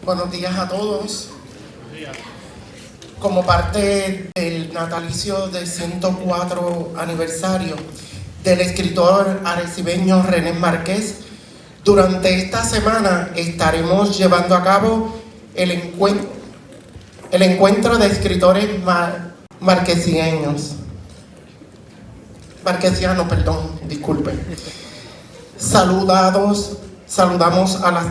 Buenos días a todos. Como parte del natalicio del 104 aniversario del escritor arecibeño René Márquez, durante esta semana estaremos llevando a cabo el encuentro de escritores marquesianos. Saludamos a las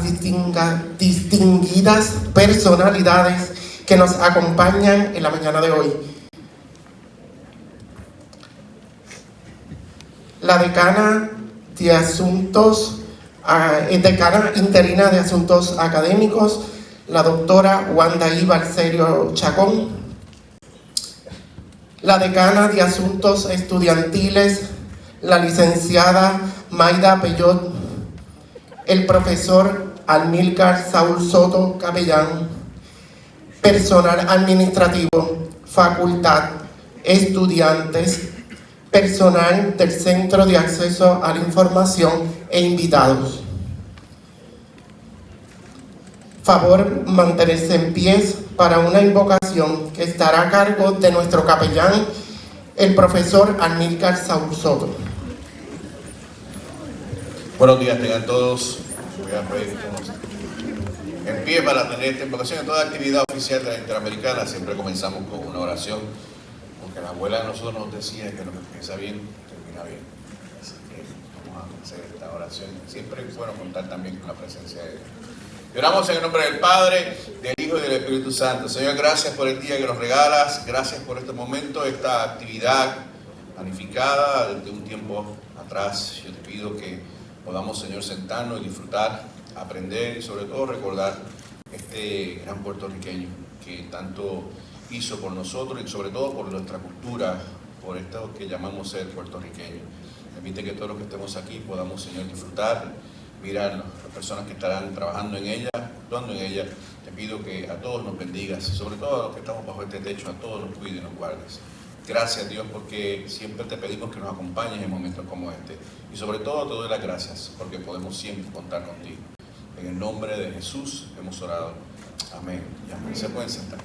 distinguidas personalidades que nos acompañan en la mañana de hoy. La decana interina de Asuntos Académicos, la doctora Wandaí Balseiro Chacón. La decana de Asuntos Estudiantiles, la licenciada Mayda Peyot. El profesor Amílcar Saúl Soto Capellán. Personal administrativo, facultad, estudiantes, personal del Centro de Acceso a la Información e invitados. Favor mantenerse en pie para una invocación que estará a cargo de nuestro capellán, el profesor Amílcar Saúl Soto. Buenos días tengan todos. Voy a pedir que estemos en pie para tener esta invocación. En toda actividad oficial de la Interamericana siempre comenzamos con una oración, porque la abuela de nosotros nos decía que lo que empieza bien, termina bien. Así que vamos a hacer esta oración. Siempre es bueno contar también con la presencia de Dios. Y oramos en el nombre del Padre, del Hijo y del Espíritu Santo. Señor, gracias por el día que nos regalas, gracias por este momento, esta actividad planificada desde un tiempo atrás. Yo te pido que podamos, Señor, sentarnos y disfrutar, aprender y sobre todo recordar este gran puertorriqueño que tanto hizo por nosotros y sobre todo por nuestra cultura, por esto que llamamos ser puertorriqueño. Permite que todos los que estemos aquí podamos, Señor, disfrutar, mirar las personas que estarán trabajando en ella, actuando en ella. Te pido que a todos nos bendigas y sobre todo a los que estamos bajo este techo, a todos nos cuides y nos guardes. Gracias, Dios, porque siempre te pedimos que nos acompañes en momentos como este. Y sobre todo te doy las gracias porque podemos siempre contar contigo. En el nombre de Jesús hemos orado. Amén. Y amén. Se pueden sentar.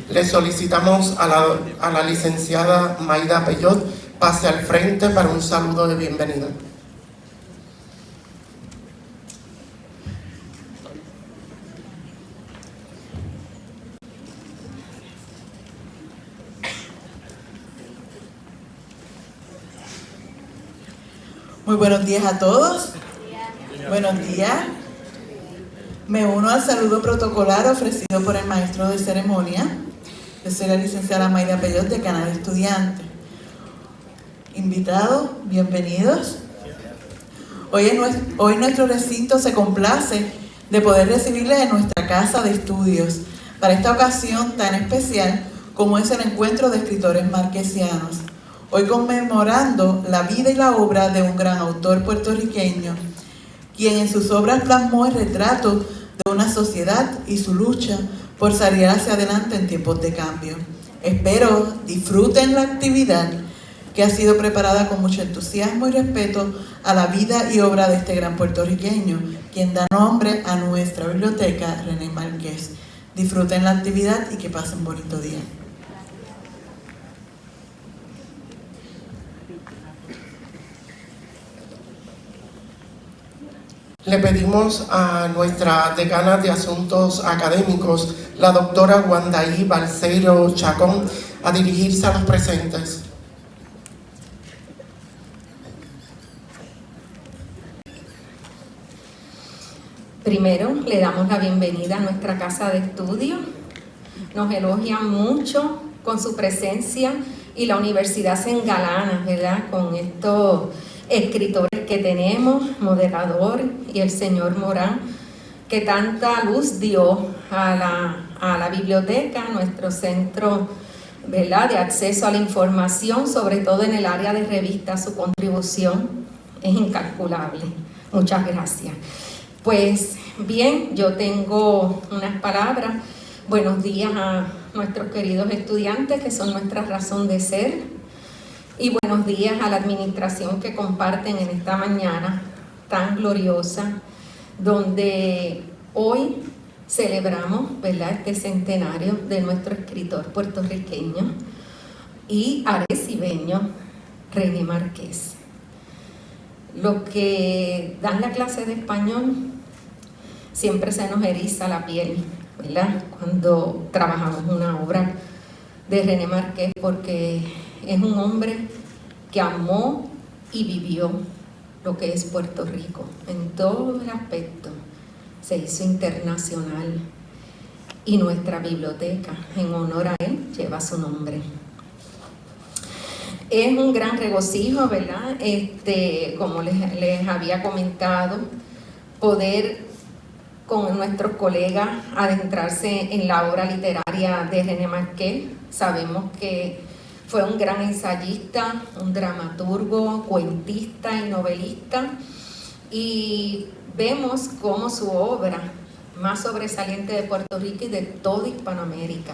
Le solicitamos a la licenciada Mayda Peyot pase al frente para un saludo de bienvenida. Muy buenos días a todos. Buenos días. Me uno al saludo protocolar ofrecido por el maestro de ceremonia. Yo soy la licenciada Mayda Peyot, decana de estudiantes. Invitados, bienvenidos. Hoy nuestro recinto se complace de poder recibirles en nuestra casa de estudios para esta ocasión tan especial como es el encuentro de escritores marquesianos. Hoy conmemorando la vida y la obra de un gran autor puertorriqueño, quien en sus obras plasmó el retrato de una sociedad y su lucha por salir hacia adelante en tiempos de cambio. Espero disfruten la actividad que ha sido preparada con mucho entusiasmo y respeto a la vida y obra de este gran puertorriqueño, quien da nombre a nuestra biblioteca René Márquez. Disfruten la actividad y que pasen un bonito día. Le pedimos a nuestra decana de Asuntos Académicos, la doctora Wandaí Balseiro Chacón, a dirigirse a los presentes. Primero, le damos la bienvenida a nuestra casa de estudio. Nos elogian mucho con su presencia y la universidad se engalana, ¿verdad?, con estos escritores que tenemos, moderador y el señor Morán, que tanta luz dio a la biblioteca, a nuestro centro, ¿verdad?, de acceso a la información, sobre todo en el área de revistas. Su contribución es incalculable. Muchas gracias. Pues bien, yo tengo unas palabras. Buenos días a nuestros queridos estudiantes, que son nuestra razón de ser. Y buenos días a la administración que comparten en esta mañana tan gloriosa, donde hoy celebramos, ¿verdad?, este centenario de nuestro escritor puertorriqueño y arecibeño, René Márquez. Los que dan la clase de español siempre se nos eriza la piel, ¿verdad?, cuando trabajamos una obra de René Márquez, porque es un hombre que amó y vivió lo que es Puerto Rico en todo el aspecto. Se hizo internacional y nuestra biblioteca, en honor a él, lleva su nombre. Es un gran regocijo, ¿verdad? Como les había comentado, poder con nuestros colegas adentrarse en la obra literaria de René Márquez. Sabemos que fue un gran ensayista, un dramaturgo, cuentista y novelista, y vemos cómo su obra más sobresaliente de Puerto Rico y de toda Hispanoamérica,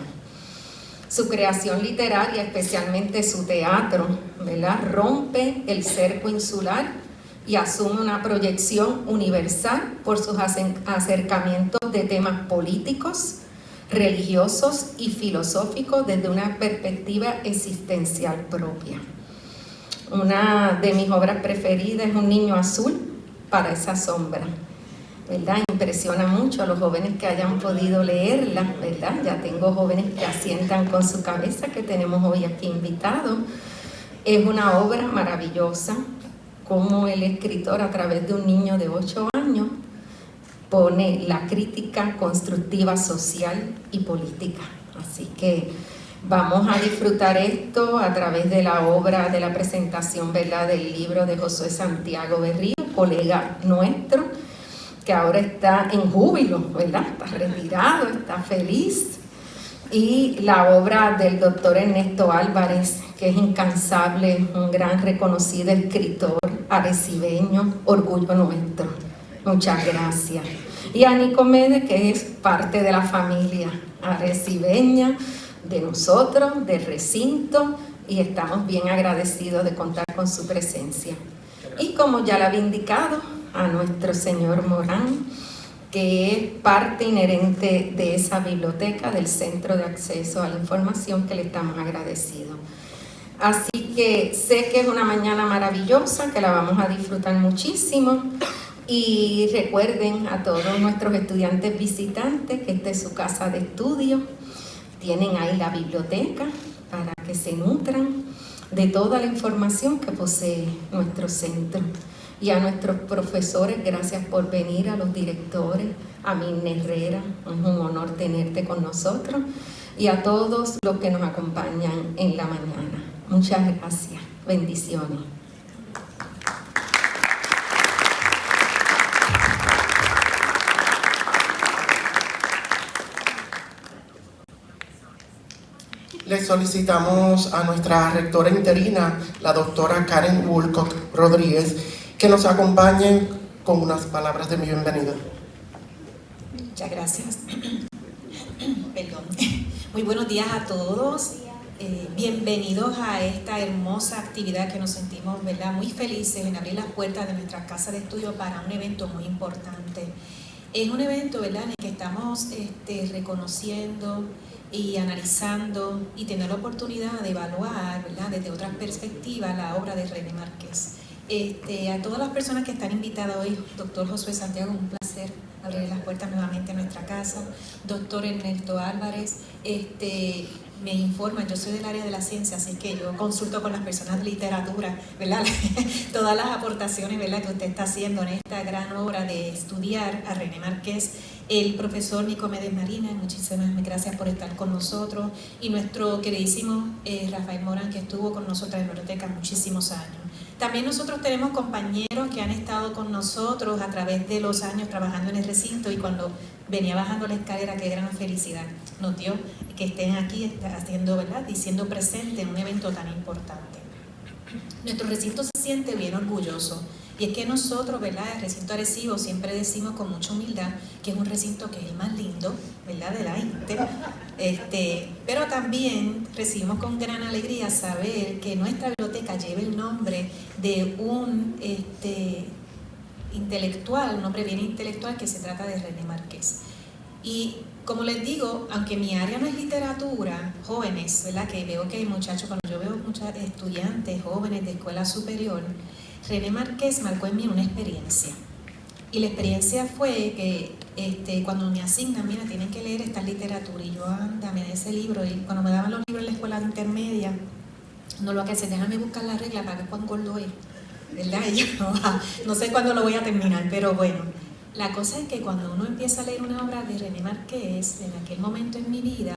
su creación literaria, especialmente su teatro, ¿verdad?, rompe el cerco insular y asume una proyección universal por sus acercamientos de temas políticos, religiosos y filosóficos desde una perspectiva existencial propia. Una de mis obras preferidas es Un niño azul para esa sombra, ¿verdad? Impresiona mucho a los jóvenes que hayan podido leerla, ¿verdad? Ya tengo jóvenes que asientan con su cabeza, que tenemos hoy aquí invitados. Es una obra maravillosa, como el escritor, a través de un niño de 8 años, pone la crítica constructiva social y política. Así que vamos a disfrutar esto a través de la obra, de la presentación, ¿verdad?, del libro de Josué Santiago Berrío, colega nuestro, que ahora está en júbilo, ¿verdad? Está retirado, está feliz. Y la obra del doctor Ernesto Álvarez, que es incansable, un gran reconocido escritor arecibeño, orgullo nuestro. Muchas gracias. Y a Nicomedes, que es parte de la familia arecibeña, de nosotros, del recinto, y estamos bien agradecidos de contar con su presencia. Y como ya le había indicado, a nuestro señor Morán, que es parte inherente de esa biblioteca, del Centro de Acceso a la Información, que le estamos agradecidos. Así que sé que es una mañana maravillosa, que la vamos a disfrutar muchísimo. Y recuerden a todos nuestros estudiantes visitantes que esta es su casa de estudio. Tienen ahí la biblioteca para que se nutran de toda la información que posee nuestro centro. Y a nuestros profesores, gracias por venir, a los directores, a Mirna Herrera, es un honor tenerte con nosotros, y a todos los que nos acompañan en la mañana. Muchas gracias. Bendiciones. Le solicitamos a nuestra rectora interina, la doctora Karen Woolcock Rodríguez, que nos acompañe con unas palabras de bienvenida. Muchas gracias. Perdón. Muy buenos días a todos. Bienvenidos a esta hermosa actividad que nos sentimos, ¿verdad?, muy felices en abrir las puertas de nuestra casa de estudio para un evento muy importante. Es un evento, ¿verdad?, en el que estamos reconociendo y analizando y teniendo la oportunidad de evaluar, ¿verdad?, desde otras perspectivas la obra de René Márquez. A todas las personas que están invitadas hoy, doctor Josué Santiago, un placer abrir las puertas nuevamente a nuestra casa. Doctor Ernesto Álvarez, me informan, yo soy del área de la ciencia, así que yo consulto con las personas de literatura, ¿verdad? Todas las aportaciones, ¿verdad?, que usted está haciendo en esta gran obra de estudiar a René Márquez. El profesor Nicomedes Marina, muchísimas gracias por estar con nosotros, y nuestro queridísimo Rafael Morán, que estuvo con nosotros en la biblioteca muchísimos años. También nosotros tenemos compañeros que han estado con nosotros a través de los años trabajando en el recinto, y cuando venía bajando la escalera, qué gran felicidad nos dio que estén aquí haciendo, ¿verdad?, diciendo presente en un evento tan importante. Nuestro recinto se siente bien orgulloso Y es que nosotros, ¿verdad?, el recinto Arecibo siempre decimos con mucha humildad que es un recinto que es el más lindo, ¿verdad?, de la INTE. Pero también recibimos con gran alegría saber que nuestra biblioteca lleva el nombre de un intelectual, un hombre bien intelectual, que se trata de René Márquez. Y como les digo, aunque mi área no es literatura, jóvenes, ¿verdad?, que veo que hay muchachos, cuando yo veo muchos estudiantes jóvenes de escuela superior, René Márquez marcó en mí una experiencia. Y la experiencia fue que cuando me asignan, mira, tienen que leer esta literatura, y yo, anda, me da ese libro, y cuando me daban los libros en la escuela intermedia, no lo que hace, déjame buscar la regla para ver cuán gordo es, ¿verdad? Y yo, no sé cuándo lo voy a terminar, pero bueno. La cosa es que cuando uno empieza a leer una obra de René Márquez, en aquel momento en mi vida,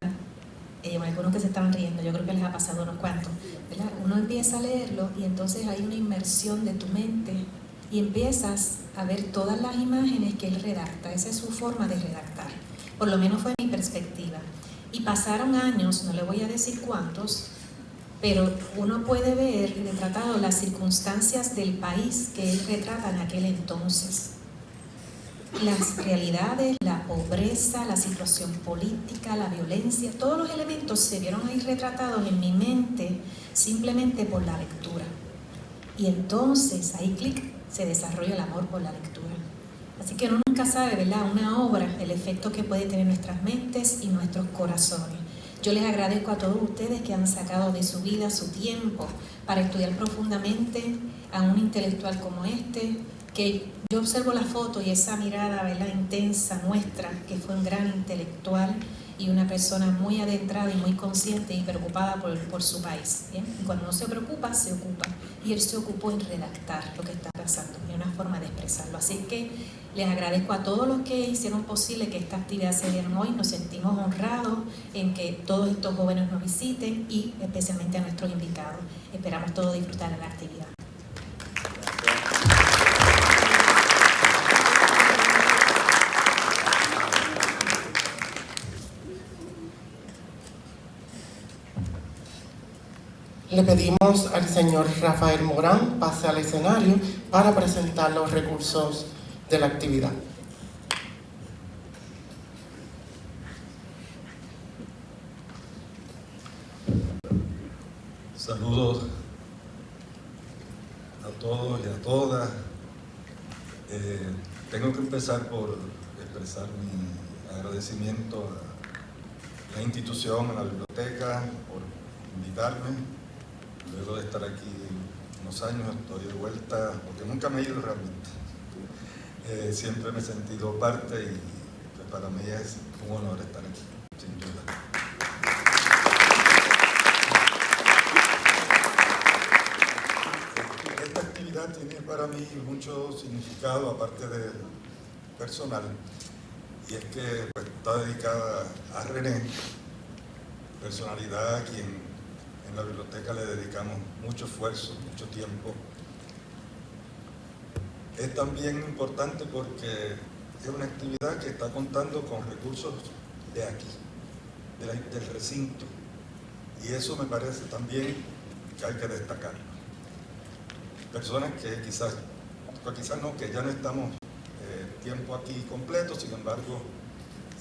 algunos que se estaban riendo, yo creo que les ha pasado unos cuantos, ¿verdad? Uno empieza a leerlo y entonces hay una inmersión de tu mente y empiezas a ver todas las imágenes que él redacta. Esa es su forma de redactar, por lo menos fue mi perspectiva. Y pasaron años, no le voy a decir cuántos, pero uno puede ver retratado las circunstancias del país que él retrata en aquel entonces. Las realidades, la pobreza, la situación política, la violencia, todos los elementos se vieron ahí retratados en mi mente simplemente por la lectura. Y entonces ahí clic, se desarrolla el amor por la lectura. Así que uno nunca sabe, ¿verdad?, una obra, el efecto que puede tener en nuestras mentes y nuestros corazones. Yo les agradezco a todos ustedes que han sacado de su vida su tiempo para estudiar profundamente a un intelectual como este, que yo observo la foto y esa mirada, ¿verdad?, intensa nuestra, que fue un gran intelectual y una persona muy adentrada y muy consciente y preocupada por su país, ¿bien? Y cuando uno se preocupa, se ocupa. Y él se ocupó en redactar lo que está pasando, y una forma de expresarlo. Así que les agradezco a todos los que hicieron posible que esta actividad se diera hoy. Nos sentimos honrados en que todos estos jóvenes nos visiten y especialmente a nuestros invitados. Esperamos todos disfrutar de la actividad. Le pedimos al señor Rafael Morán pase al escenario para presentar los recursos de la actividad. Saludos a todos y a todas. Tengo que empezar por expresar mi agradecimiento a la institución, a la biblioteca, por invitarme. Luego de estar aquí unos años, estoy de vuelta, porque nunca me he ido realmente. Siempre me he sentido parte y pues, para mí es un honor estar aquí, sin duda. Esta actividad tiene para mí mucho significado, aparte de personal, y es que pues, está dedicada a René, personalidad a quien en la biblioteca le dedicamos mucho esfuerzo, mucho tiempo. Es también importante porque es una actividad que está contando con recursos de aquí, del recinto, y eso me parece también que hay que destacarlo. Personas que quizás no, que ya no estamos tiempo aquí completo, sin embargo,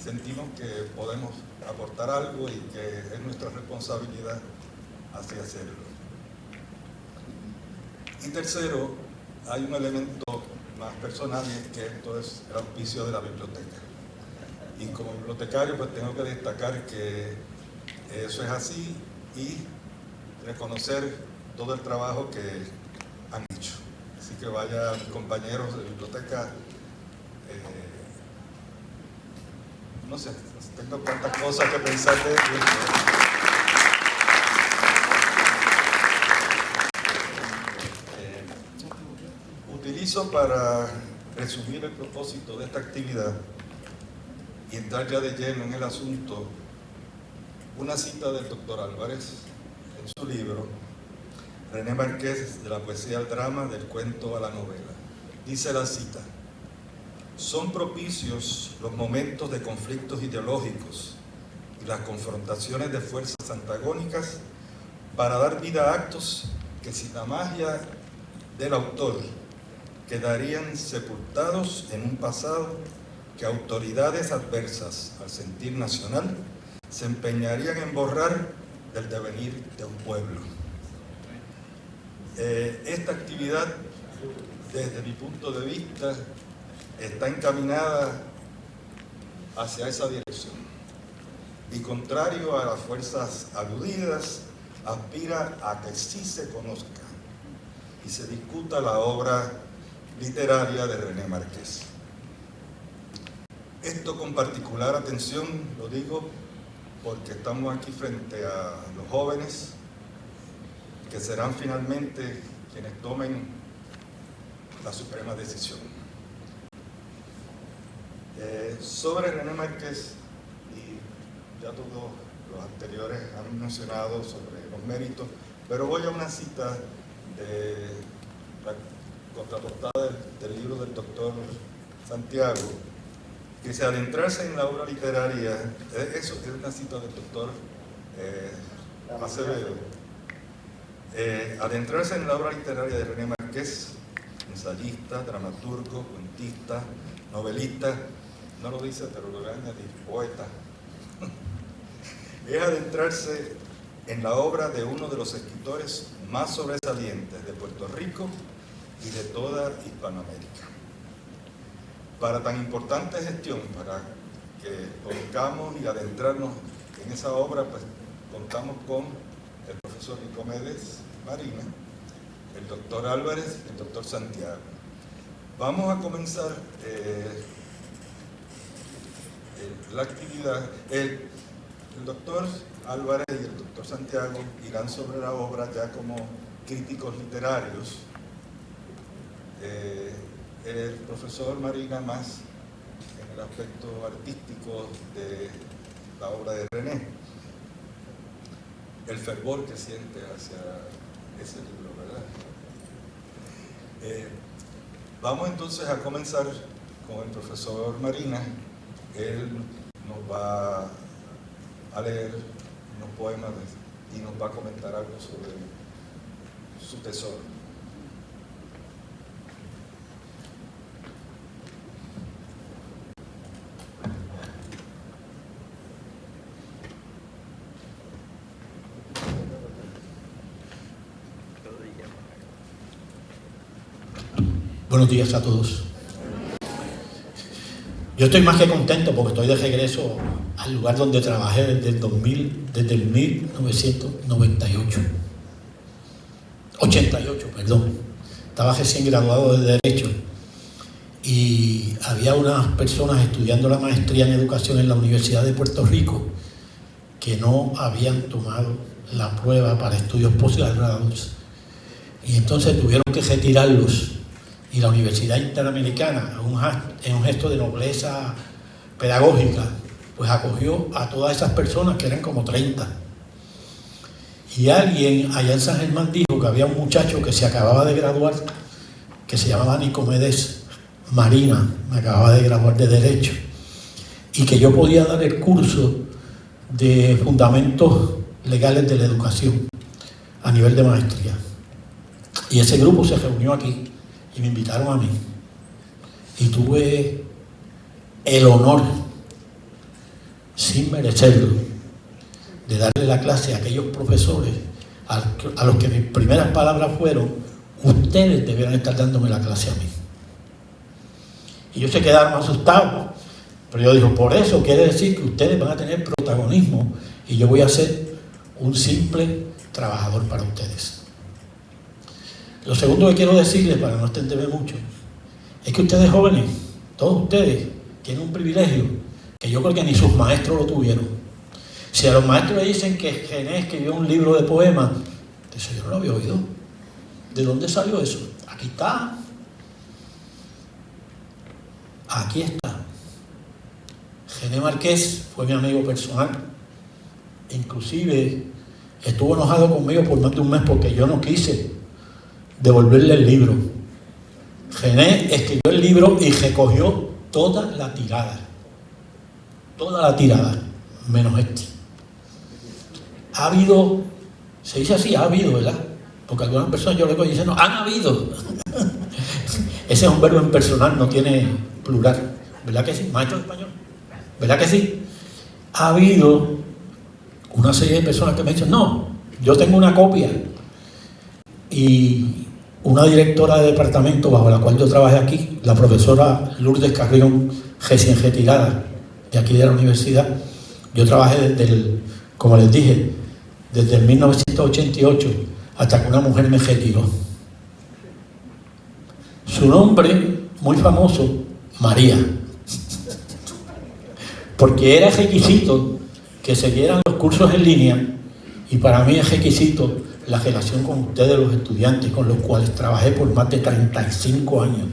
sentimos que podemos aportar algo y que es nuestra responsabilidad así hacerlo. Y tercero, hay un elemento más personal, y es que esto es el auspicio de la biblioteca. Y como bibliotecario pues tengo que destacar que eso es así y reconocer todo el trabajo que han hecho. Así que vaya a mis compañeros de biblioteca, no sé, tengo tantas cosas que pensar de ellos. Utilizo para resumir el propósito de esta actividad y entrar ya de lleno en el asunto una cita del doctor Álvarez en su libro René Márquez, de la poesía al drama, del cuento a la novela. Dice la cita: son propicios los momentos de conflictos ideológicos y las confrontaciones de fuerzas antagónicas para dar vida a actos que sin la magia del autor quedarían sepultados en un pasado que autoridades adversas al sentir nacional se empeñarían en borrar del devenir de un pueblo. Esta actividad, desde mi punto de vista, está encaminada hacia esa dirección y, contrario a las fuerzas aludidas, aspira a que sí se conozca y se discuta la obra literaria de René Márquez. Esto con particular atención lo digo porque estamos aquí frente a los jóvenes que serán finalmente quienes tomen la suprema decisión. Sobre René Márquez, y ya todos los anteriores han mencionado sobre los méritos, pero voy a una cita de la contraportada del libro del doctor Santiago, que dice: adentrarse en la obra literaria, eso es una cita del doctor Acevedo, adentrarse en la obra literaria de René Márquez, ensayista, dramaturgo, cuentista, novelista, no lo dice pero lo voy a añadir, poeta, es adentrarse en la obra de uno de los escritores más sobresalientes de Puerto Rico y de toda Hispanoamérica. Para tan importante gestión, para que conozcamos y adentrarnos en esa obra, pues contamos con el profesor Nicomedes Marina, el doctor Álvarez y el doctor Santiago. Vamos a comenzar la actividad. El doctor Álvarez y el doctor Santiago irán sobre la obra ya como críticos literarios. El profesor Marina más en el aspecto artístico de la obra de René, el fervor que siente hacia ese libro, ¿verdad? Vamos entonces a comenzar con el profesor Marina. Él nos va a leer unos poemas y nos va a comentar algo sobre su tesoro. Buenos días a todos. Yo estoy más que contento porque estoy de regreso al lugar donde trabajé desde el 1998. 88, perdón. Estaba recién graduado de Derecho y había unas personas estudiando la maestría en Educación en la Universidad de Puerto Rico que no habían tomado la prueba para estudios posgraduados y entonces tuvieron que retirarlos. Y la Universidad Interamericana, en un gesto de nobleza pedagógica, pues acogió a todas esas personas, que eran como 30. Y alguien allá en San Germán dijo que había un muchacho que se acababa de graduar, que se llamaba Nicomedes Marina, me acababa de graduar de Derecho, y que yo podía dar el curso de fundamentos legales de la educación a nivel de maestría. Y ese grupo se reunió aquí. Y me invitaron a mí. Y tuve el honor, sin merecerlo, de darle la clase a aquellos profesores a los que mis primeras palabras fueron: ustedes debieran estar dándome la clase a mí. Y ellos se quedaron asustados. Pero yo digo, por eso quiere decir que ustedes van a tener protagonismo y yo voy a ser un simple trabajador para ustedes. Lo segundo que quiero decirles, para no extenderme mucho, es que ustedes jóvenes, todos ustedes, tienen un privilegio que yo creo que ni sus maestros lo tuvieron. Si a los maestros le dicen que René escribió un libro de poemas, eso yo no lo había oído. ¿De dónde salió eso? Aquí está. Aquí está. René Márquez fue mi amigo personal. Inclusive estuvo enojado conmigo por más de un mes porque yo no quise devolverle el libro. René escribió el libro y recogió toda la tirada, menos este. Ha habido, se dice así, ha habido, ¿verdad? Porque algunas personas yo le digo, dicen, no, han habido Ese es un verbo impersonal, no tiene plural. ¿Verdad que sí? Maestro de español. ¿Verdad que sí? Ha habido una serie de personas que me dicen, no, yo tengo una copia. Y una directora de departamento bajo la cual yo trabajé aquí, la profesora Lourdes Carrión, recién retirada de aquí de la universidad, yo trabajé como les dije, desde el 1988 hasta que una mujer me retiró. Su nombre, muy famoso, María, porque era requisito que se dieran los cursos en línea, y para mí es requisito la relación con ustedes, los estudiantes, con los cuales trabajé por más de 35 años.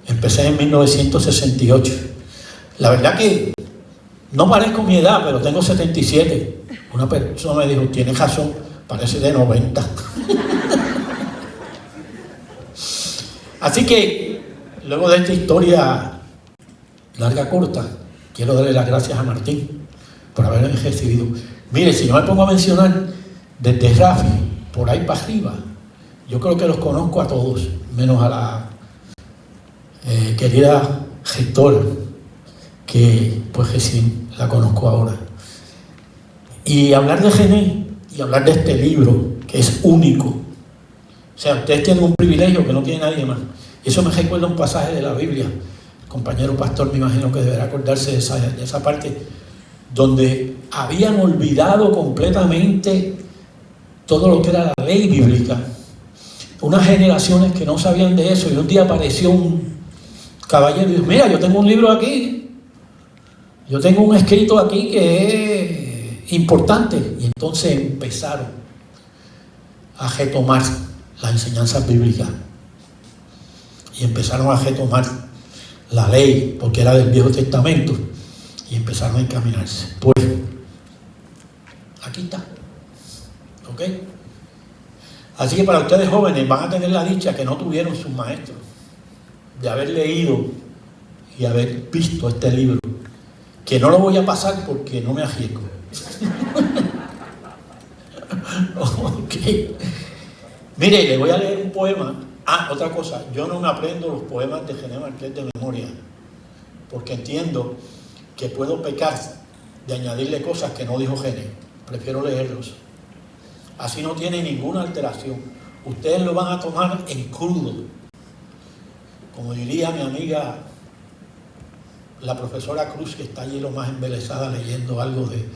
Empecé en 1968. La verdad que no parezco mi edad, pero tengo 77. Una persona me dijo, tienes razón, parece de 90. Así que, luego de esta historia larga, corta, quiero darle las gracias a Martín por haberme recibido. Mire, si no me pongo a mencionar desde Rafi, por ahí para arriba, yo creo que los conozco a todos, menos a la querida gestora, que pues recién la conozco ahora. Y hablar de René y hablar de este libro, que es único. O sea, ustedes tienen un privilegio que no tiene nadie más. Eso me recuerda un pasaje de la Biblia. El compañero pastor me imagino que deberá acordarse de esa parte, donde habían olvidado completamente todo lo que era la ley bíblica. Unas generaciones que no sabían de eso, y un día apareció un caballero y dijo, mira, yo tengo un libro aquí, yo tengo un escrito aquí que es importante. Y entonces empezaron a retomar las enseñanzas bíblicas y empezaron a retomar la ley, porque era del Viejo Testamento, y empezaron a encaminarse. Pues aquí está, ¿ok? Así que para ustedes jóvenes van a tener la dicha que no tuvieron sus maestros, de haber leído y haber visto este libro, que no lo voy a pasar porque no me arriesgo. Ok. Mire, le voy a leer un poema. Otra cosa, yo no me aprendo los poemas de René Márquez de memoria, porque entiendo que puedo pecar de añadirle cosas que no dijo René. Prefiero leerlos. Así no tiene ninguna alteración. Ustedes lo van a tomar en crudo. Como diría mi amiga, la profesora Cruz, que está allí lo más embelesada leyendo algo de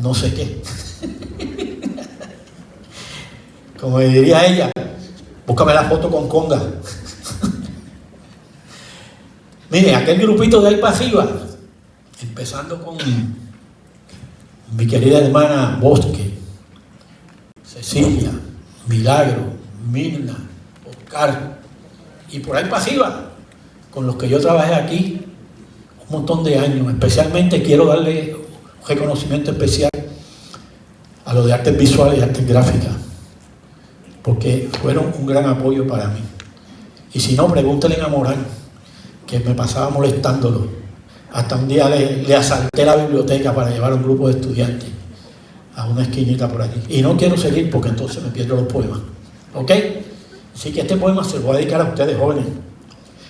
no sé qué. Como diría ella, búscame la foto con conga. Mire, aquel grupito de ahí para arriba, empezando con mi querida hermana Bosque, Cecilia, Milagro, Mirna, Oscar, y por ahí para arriba, con los que yo trabajé aquí un montón de años. Especialmente quiero darle un reconocimiento especial a los de artes visuales y artes gráficas, porque fueron un gran apoyo para mí. Y si no, pregúntenle a Morán, que me pasaba molestándolo. Hasta un día le asalté la biblioteca para llevar a un grupo de estudiantes a una esquinita por allí. Y no quiero seguir porque entonces me pierdo los poemas. ¿Ok? Así que este poema se lo voy a dedicar a ustedes jóvenes.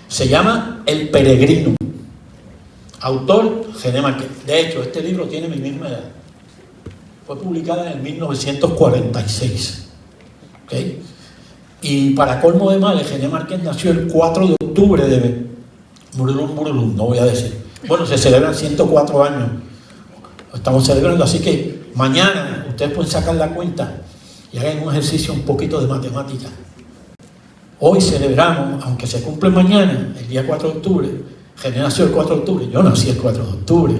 Se llama El Peregrino. Autor, René Márquez. De hecho, este libro tiene mi misma edad. Fue publicada en el 1946. ¿Ok? Y para colmo de males, René Márquez nació el 4 de octubre de Murulum, no voy a decir. Bueno, se celebran 104 años. Estamos celebrando, así que mañana ustedes pueden sacar la cuenta y hagan un ejercicio un poquito de matemática. Hoy celebramos, aunque se cumple mañana, el día 4 de octubre. René nació el 4 de octubre, yo nací el 4 de octubre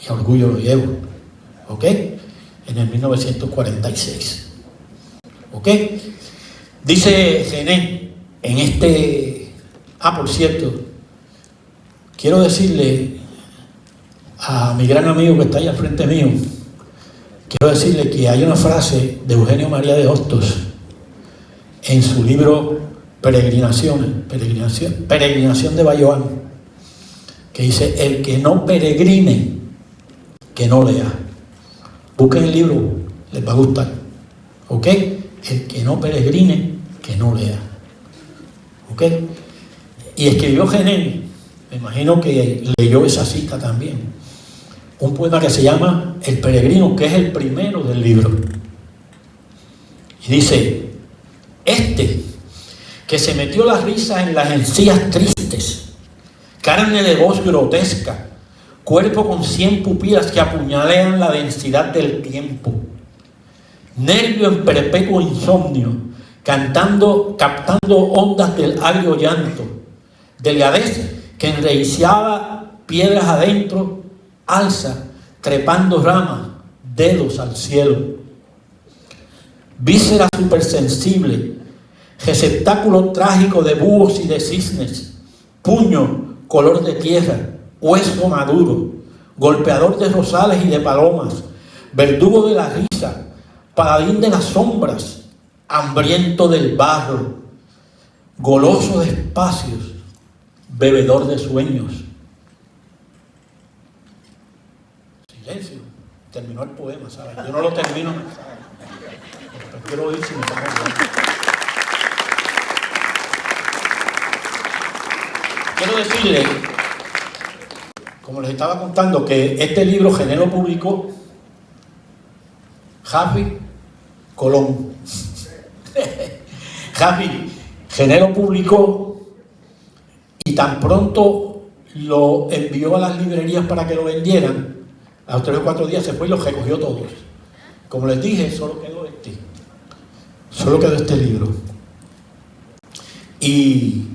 y a orgullo lo llevo. ¿Ok? En el 1946. ¿Ok? Dice René en este... por cierto, quiero decirle a mi gran amigo que está ahí al frente mío, quiero decirle que hay una frase de Eugenio María de Hostos en su libro Peregrinación de Bayoán, que dice: el que no peregrine, que no lea. Busquen el libro, les va a gustar. ¿Ok? El que no peregrine, que no lea. ¿Ok? Y escribió Gené, me imagino que leyó esa cita también, un poema que se llama El Peregrino, que es el primero del libro. Y dice: este que se metió la risa en las encías tristes, carne de voz grotesca, cuerpo con 100 pupilas que apuñalean la densidad del tiempo, nervio en perpetuo insomnio, captando ondas del agrio llanto, delgadez que enraizaba piedras adentro, alza, trepando ramas, dedos al cielo, víscera supersensible, receptáculo trágico de búhos y de cisnes, puño color de tierra, hueso maduro, golpeador de rosales y de palomas, verdugo de la risa, paladín de las sombras, hambriento del barro, goloso de espacios, bebedor de sueños. Silencio. Terminó el poema, ¿sabes? Yo no lo termino. Prefiero oír si me pongo bien. Quiero decirle, como les estaba contando, que este libro Gené lo publicó Javi Colón. Javi Gené lo publicó y tan pronto lo envió a las librerías para que lo vendieran, a los 3 o 4 días se fue y los recogió todos. Como les dije, solo quedó este libro. Y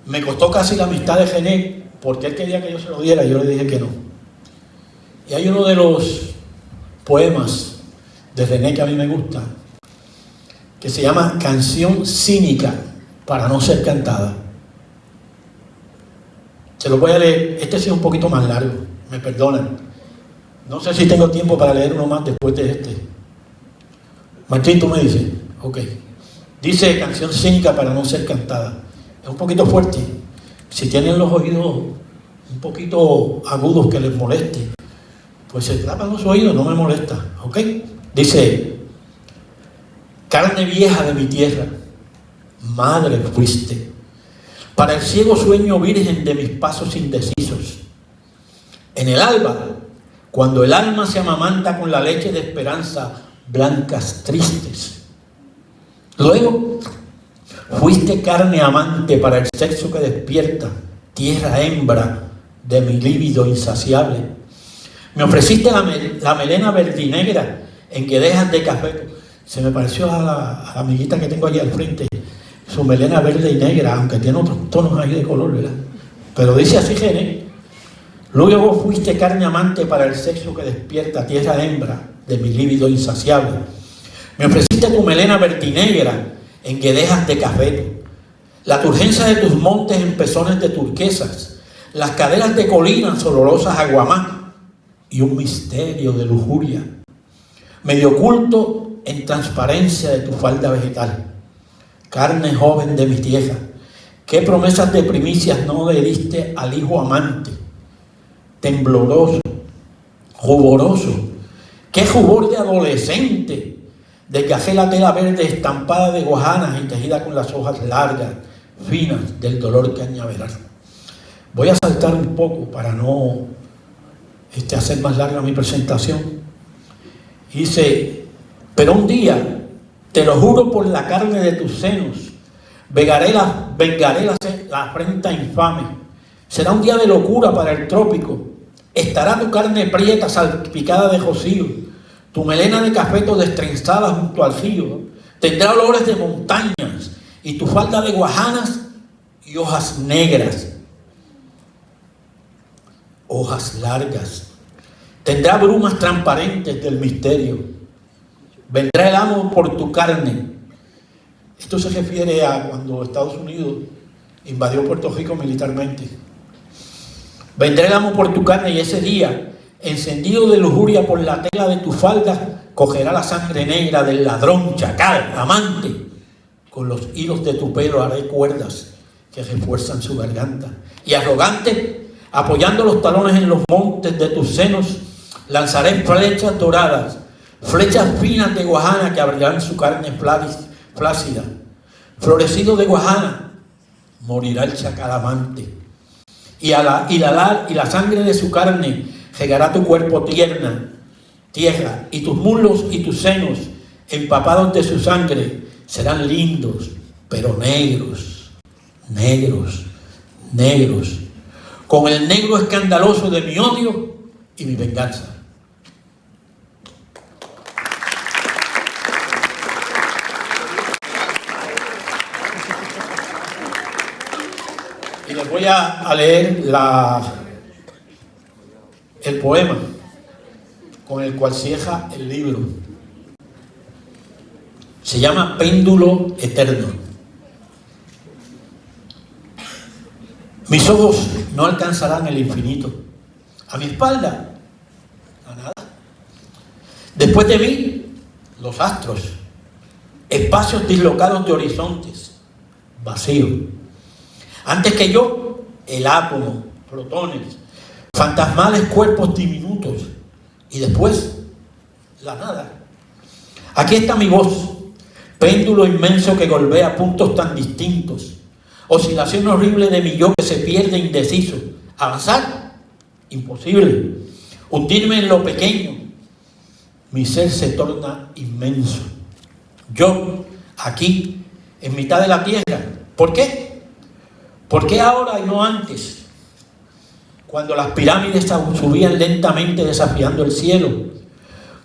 me costó casi la amistad de Gené, porque él quería que yo se lo diera y yo le dije que no. Y hay uno de los poemas de René que a mí me gusta, que se llama Canción cínica para no ser cantada. Se lo voy a leer. Este sí es un poquito más largo, me perdonan. No sé si tengo tiempo para leer uno más después de este. Martín, tú me dices. Ok. Dice Canción cínica para no ser cantada. Es un poquito fuerte. Si tienen los oídos un poquito agudos que les moleste, pues se tapan los oídos, no me molesta. ¿Ok? Dice: carne vieja de mi tierra, madre fuiste, para el ciego sueño virgen de mis pasos indecisos. En el alba, cuando el alma se amamanta con la leche de esperanza, blancas tristes. Luego, fuiste carne amante para el sexo que despierta, tierra hembra de mi líbido insaciable. Me ofreciste la melena verdinegra en que dejas de café. Se me pareció a la amiguita que tengo allí al frente, su melena verde y negra, aunque tiene otros tonos ahí de color, ¿verdad? Pero dice así Gené: luego fuiste carne amante para el sexo que despierta, tierra hembra de mi líbido insaciable. Me ofreciste tu melena verdinegra en que dejas de café, la turgencia de tus montes en pezones de turquesas, las caderas de colinas olorosas a guamá y un misterio de lujuria, medio oculto en transparencia de tu falda vegetal. Carne joven de mi tierra, qué promesas de primicias no le diste al hijo amante, tembloroso, ruboroso, qué jubor de adolescente, de café la tela verde estampada de guajanas y tejida con las hojas largas, finas del dolor cañaveral. Voy a saltar un poco para no hacer más larga mi presentación. Dice: pero un día, te lo juro por la carne de tus senos, vengaré la afrenta infame. Será un día de locura para el trópico. Estará tu carne prieta salpicada de rocío, tu melena de cafeto destrenzada junto al río. Tendrá olores de montañas y tu falda de guajanas y hojas negras, hojas largas. Tendrá brumas transparentes del misterio. Vendrá el amo por tu carne. Esto se refiere a cuando Estados Unidos invadió Puerto Rico militarmente. Vendrá el amo por tu carne y ese día, encendido de lujuria por la tela de tu falda, cogerá la sangre negra del ladrón, chacal, amante. Con los hilos de tu pelo haré cuerdas que refuerzan su garganta. Y arrogante, apoyando los talones en los montes de tus senos, lanzaré flechas doradas, flechas finas de guajana que abrirán su carne flácida. Florecido de guajana, morirá el chacal amante, y la sangre de su carne regará tu cuerpo tierra, y tus muslos y tus senos, empapados de su sangre, serán lindos, pero negros, negros, negros, con el negro escandaloso de mi odio y mi venganza. Y les voy a leer el poema con el cual cierra el libro. Se llama Péndulo Eterno. Mis ojos no alcanzarán el infinito. A mi espalda, a nada. Después de mí, los astros, espacios dislocados de horizontes, vacíos. Antes que yo, el átomo, protones, fantasmales cuerpos diminutos, y después, la nada. Aquí está mi voz, péndulo inmenso que golpea puntos tan distintos, oscilación horrible de mi yo que se pierde indeciso. Avanzar, imposible. Hundirme en lo pequeño, mi ser se torna inmenso. Yo, aquí, en mitad de la tierra. ¿Por qué? ¿Por qué ahora y no antes? Cuando las pirámides subían lentamente desafiando el cielo.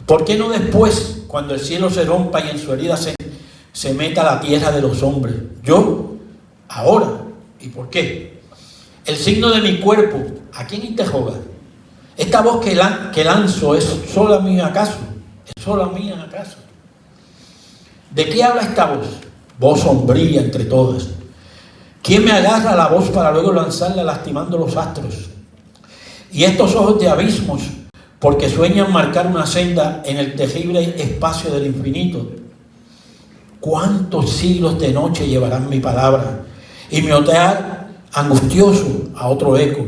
¿Por qué no después, cuando el cielo se rompa y en su herida se meta la tierra de los hombres? Yo, ahora. ¿Y por qué? El signo de mi cuerpo, ¿a quién interroga? ¿Esta voz que lanzo es sola mía acaso? ¿Es sola mía acaso? ¿De qué habla esta voz? Voz sombría entre todas. ¿Quién me agarra la voz para luego lanzarla lastimando los astros? Y estos ojos de abismos, porque sueñan marcar una senda en el terrible espacio del infinito. ¿Cuántos siglos de noche llevarán mi palabra y mi otear angustioso a otro eco?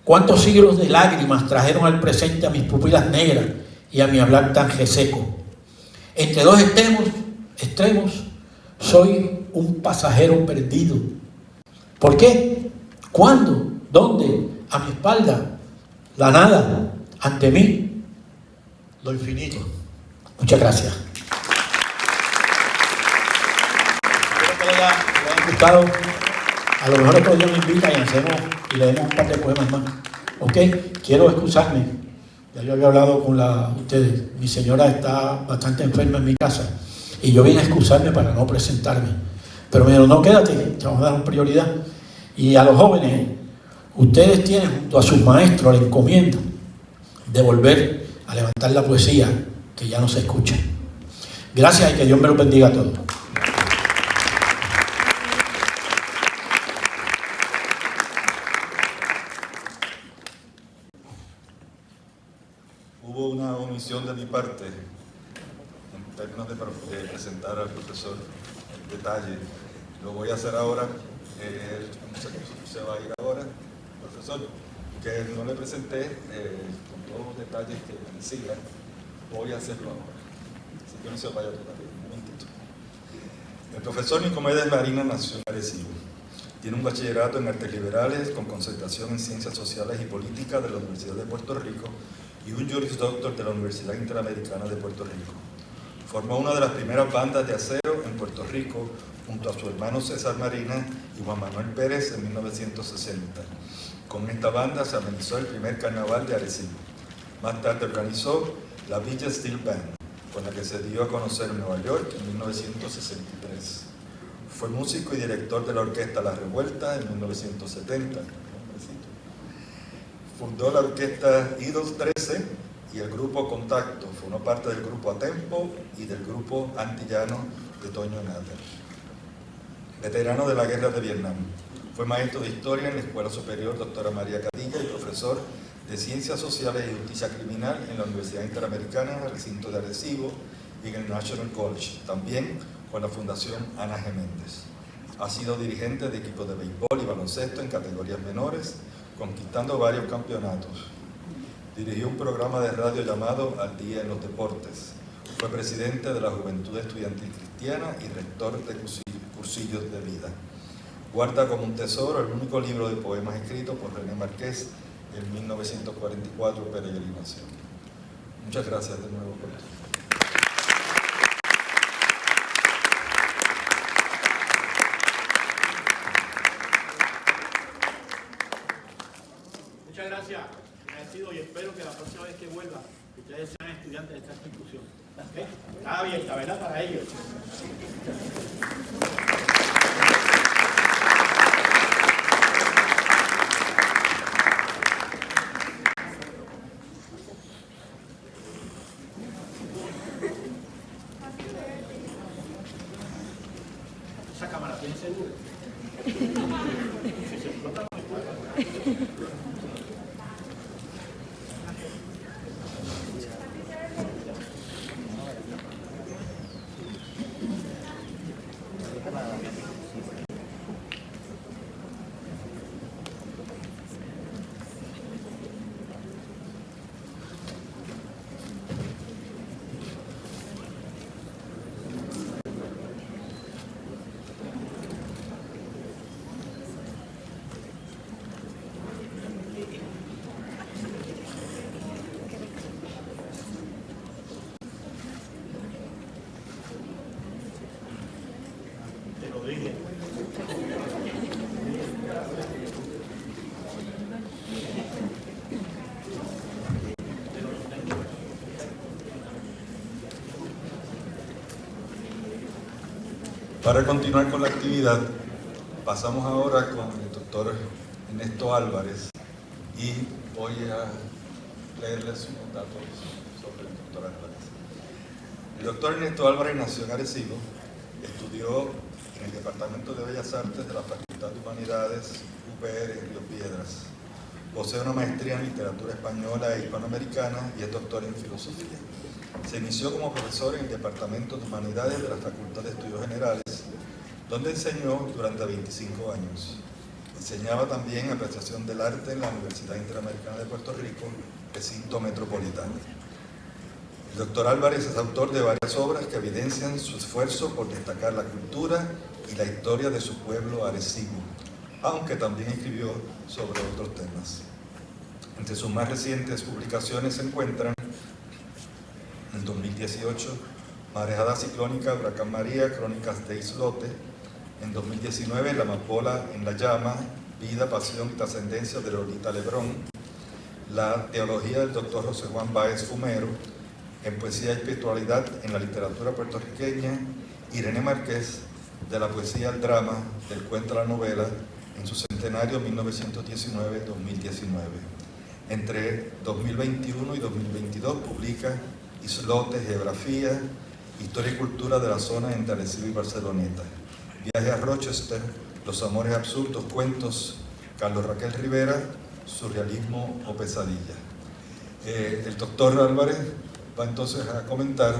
¿Cuántos siglos de lágrimas trajeron al presente a mis pupilas negras y a mi hablar tan reseco? Entre dos extremos, soy un pasajero perdido. ¿Por qué? ¿Cuándo? ¿Dónde? A mi espalda, la nada. Ante mí, lo infinito. Muchas gracias. Espero que les haya gustado. A lo mejor otro día me invitan y leemos un par de poemas más. ¿Ok? Quiero excusarme. Ya yo había hablado con ustedes. Mi señora está bastante enferma en mi casa y yo vine a excusarme para no presentarme. Pero me dijeron, no, quédate, te vamos a dar prioridad. Y a los jóvenes, ustedes tienen junto a sus maestros la encomienda de volver a levantar la poesía que ya no se escucha. Gracias y que Dios me los bendiga a todos. Hubo una omisión de mi parte en términos de presentar al profesor en detalle. Lo voy a hacer ahora. Se va a ir ahora, profesor, que no le presenté con todos los detalles que decía. Voy a hacerlo ahora. Así que no se vaya todavía, un momentito. El profesor Nicomedes Marina nació en Arecibo. Tiene un bachillerato en artes liberales con concentración en ciencias sociales y políticas de la Universidad de Puerto Rico y un Juris Doctor de la Universidad Interamericana de Puerto Rico. Formó una de las primeras bandas de acero en Puerto Rico junto a su hermano César Marina y Juan Manuel Pérez en 1960. Con esta banda se amenizó el primer carnaval de Arecibo. Más tarde organizó la Villa Steel Band, con la que se dio a conocer en Nueva York en 1963. Fue músico y director de la orquesta La Revuelta en 1970. Fundó la orquesta Idos 13 y el grupo Contacto. Formó parte del grupo Atempo y del grupo antillano de Toño Natter. Veterano de la Guerra de Vietnam. Fue maestro de Historia en la Escuela Superior Doctora María Cadilla y profesor de Ciencias Sociales y Justicia Criminal en la Universidad Interamericana, recinto de Arecibo, y en el National College, también con la Fundación Ana G. Méndez. Ha sido dirigente de equipos de béisbol y baloncesto en categorías menores, conquistando varios campeonatos. Dirigió un programa de radio llamado Al Día en los Deportes. Fue presidente de la Juventud Estudiantil Cristiana y rector de Cursillos de Vida. guarda como un tesoro el único libro de poemas escrito por René Márquez en 1944, Peregrinación. Muchas gracias de nuevo por esto. Muchas gracias, agradecido, y espero que la próxima vez que vuelva ustedes sean estudiantes de esta institución. ¿Okay? Está abierta, ¿verdad? Para ellos. Esa cámara tiene seguro. Si se explota, no explota. Te lo dije. Para continuar con la actividad, pasamos ahora con el doctor Ernesto Álvarez y voy a leerles unos datos sobre el doctor Álvarez. El doctor Ernesto Álvarez nació en Arecibo, estudió en el Departamento de Bellas Artes de la Facultad de Humanidades UPR en Río Piedras. Posee una maestría en literatura española e hispanoamericana y es doctor en filosofía. Se inició como profesor en el Departamento de Humanidades de la Facultad de Estudios Generales, donde enseñó durante 25 años. Enseñaba también apreciación del arte en la Universidad Interamericana de Puerto Rico, recinto metropolitano. El doctor Álvarez es autor de varias obras que evidencian su esfuerzo por destacar la cultura y la historia de su pueblo Arecibo, aunque también escribió sobre otros temas. Entre sus más recientes publicaciones se encuentran, en 2018, Marejada Ciclónica, Huracán María, Crónicas de Islote. En 2019, La Amapola en la Llama, Vida, Pasión y Trascendencia de Lolita Lebrón. La Teología del Dr. José Juan Báez Fumero. En Poesía y Espiritualidad en la literatura puertorriqueña, René Márquez, de la poesía al drama, del cuento a la novela, en su centenario 1919-2019. Entre 2021 y 2022 publica Islote, Geografía, Historia y Cultura de la zona entre Arecibo y Barceloneta. Viaje a Rochester, Los Amores Absurdos, Cuentos, Carlos Raquel Rivera, Surrealismo o Pesadilla. El doctor Álvarez va entonces a comentar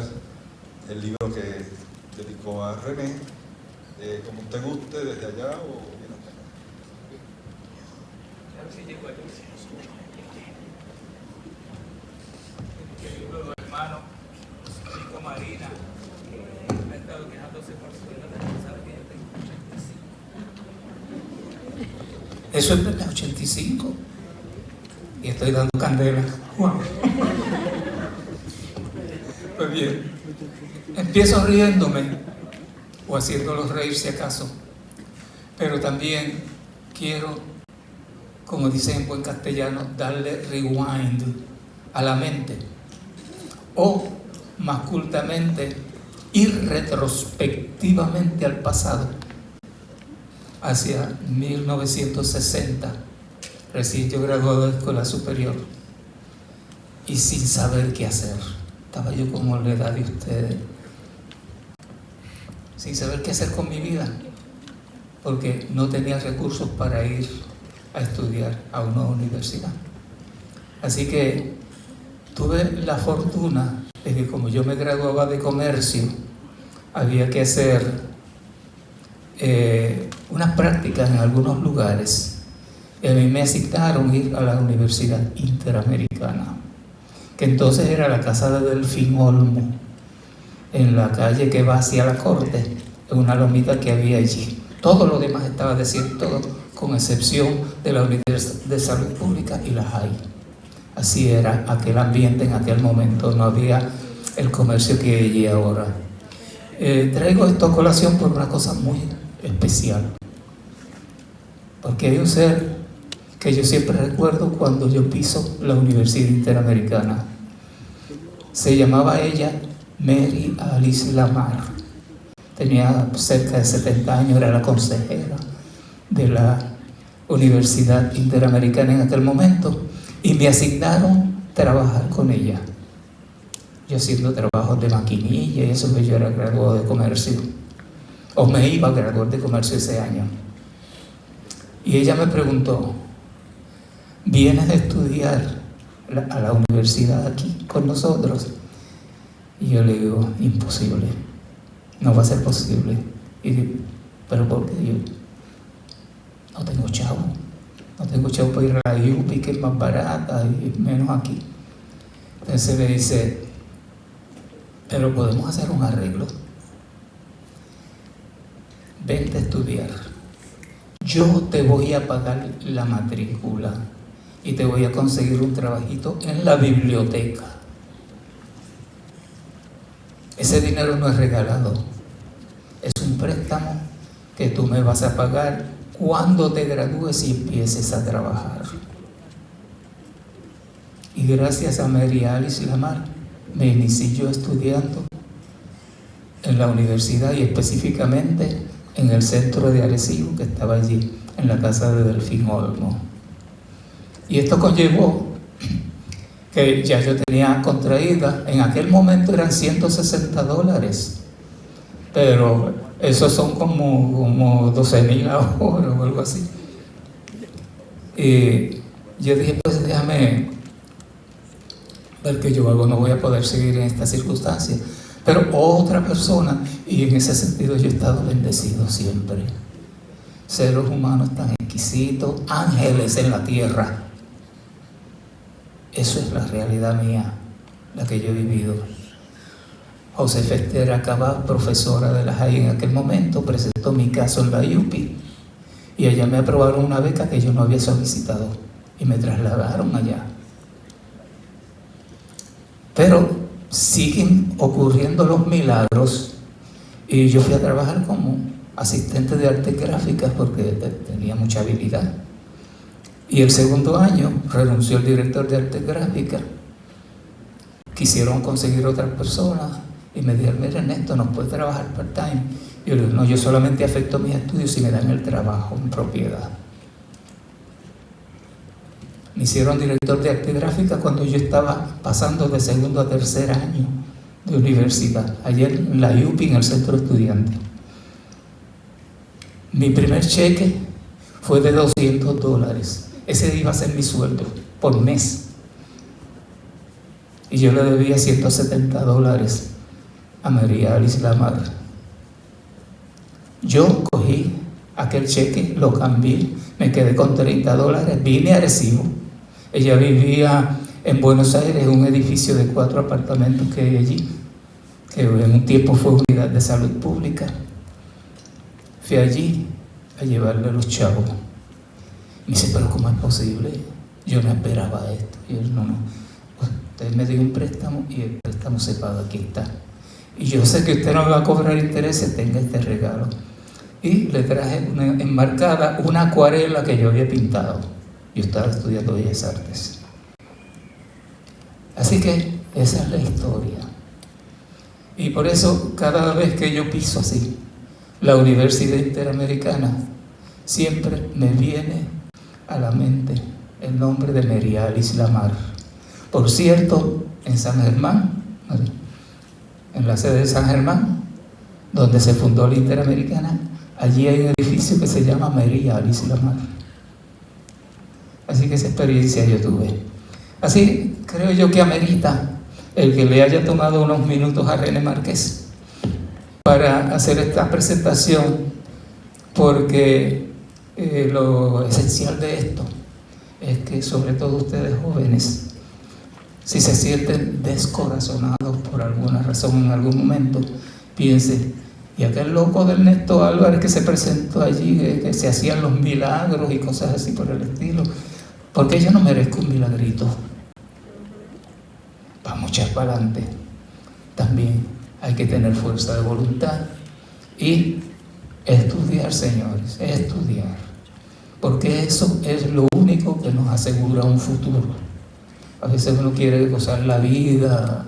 el libro que dedicó a René, como usted guste, desde allá o bien hasta acá. Querido hermano Rico Marina, ha estado quejándose por su vida, sabe que yo tengo 85. Eso es verdad, 85. Y estoy dando candela. Wow. Pues bien, empiezo riéndome o haciéndolos reír si acaso, pero también quiero, como dicen en buen castellano, darle rewind a la mente, o más cultamente, ir retrospectivamente al pasado, hacia 1960, recién yo graduado de escuela superior, y sin saber qué hacer. Estaba yo como la edad de ustedes, sin saber qué hacer con mi vida, porque no tenía recursos para ir a estudiar a una universidad. Así que tuve la fortuna de que, como yo me graduaba de comercio, había que hacer unas prácticas en algunos lugares. Y a mí me asignaron ir a la Universidad Interamericana, que entonces era la casa de Delfín Olmo, en la calle que va hacia la corte, en una lomita que había allí. Todo lo demás estaba desierto, con excepción de la Unidad de Salud Pública y las hay. Así era aquel ambiente en aquel momento, no había el comercio que hay ahora. Traigo esto a colación por una cosa muy especial, porque hay un ser que yo siempre recuerdo cuando yo piso la Universidad Interamericana. Se llamaba ella Mary Alice Lamar. Tenía cerca de 70 años, era la consejera de la Universidad Interamericana en aquel momento, y me asignaron trabajar con ella. Yo haciendo trabajos de maquinilla y eso, que yo era graduado de comercio, o me iba a graduar de comercio ese año. Y ella me preguntó: ¿vienes a estudiar a la universidad aquí con nosotros? Y yo le digo: imposible, no va a ser posible. Y digo: ¿pero por qué? Yo no tengo chavo para ir a la UPI, que es más barata y menos aquí. Entonces me dice: pero podemos hacer un arreglo, vente a estudiar, yo te voy a pagar la matrícula y te voy a conseguir un trabajito en la biblioteca. Ese dinero no es regalado, es un préstamo que tú me vas a pagar cuando te gradúes y empieces a trabajar. Y gracias a Mary Alice Lamar me inicié yo estudiando en la universidad, y específicamente en el centro de Arecibo, que estaba allí en la casa de Delfín Olmo. Y esto conllevó que ya yo tenía contraída, en aquel momento eran $160, pero esos son como 12,000 ahora o algo así. Y yo dije: pues déjame ver qué yo hago, no voy a poder seguir en esta circunstancia. Pero otra persona, y en ese sentido yo he estado bendecido siempre. Seres humanos tan exquisitos, ángeles en la tierra. Eso es la realidad mía, la que yo he vivido. Josefa Esther Acabá, profesora de la JAI en aquel momento, presentó mi caso en la UPI y allá me aprobaron una beca que yo no había solicitado y me trasladaron allá. Pero siguen ocurriendo los milagros y yo fui a trabajar como asistente de artes gráficas porque tenía mucha habilidad. Y el segundo año renunció el director de artes gráficas, quisieron conseguir otras personas y me dijeron: mira, Ernesto, ¿nos puede trabajar part-time? Yo le digo: no, yo solamente afecto mis estudios si me dan el trabajo en propiedad. Me hicieron director de arte gráfica cuando yo estaba pasando de segundo a tercer año de universidad, ayer en la UPI, en el centro estudiante. Mi primer cheque fue de $200. Ese iba a ser mi sueldo por mes. Y yo le debía $170 a María Alice Lamar. Yo cogí aquel cheque, lo cambié, me quedé con $30, vine a Arecibo. Ella vivía en Buenos Aires, en un edificio de 4 apartamentos que hay allí, que en un tiempo fue Unidad de Salud Pública. Fui allí a llevarle a los chavos. Me dice: pero ¿cómo es posible? Yo no esperaba esto. Y él: no. Usted me dio un préstamo y el préstamo se paga, aquí está. Y yo sé que usted no me va a cobrar intereses, tenga este regalo. Y le traje enmarcada una acuarela que yo había pintado. Yo estaba estudiando Bellas Artes. Así que esa es la historia. Y por eso cada vez que yo piso así la Universidad Interamericana, siempre me viene a la mente el nombre de Mary Alice Lamar. Por cierto, en San Germán, en la sede de San Germán, donde se fundó la Interamericana, allí hay un edificio que se llama Mary Alice Lamar. Así que esa experiencia yo tuve. Así creo yo que amerita el que le haya tomado unos minutos a René Márquez para hacer esta presentación, porque lo esencial de esto es que, sobre todo ustedes jóvenes, si se sienten descorazonados por alguna razón en algún momento, piensen Y aquel loco de Ernesto Álvarez que se presentó allí, que se hacían los milagros y cosas así por el estilo, porque yo no merezco un milagrito. Vamos a echar para adelante. También hay que tener fuerza de voluntad y estudiar, señores, estudiar, porque eso es lo único que nos asegura un futuro. A veces uno quiere gozar la vida,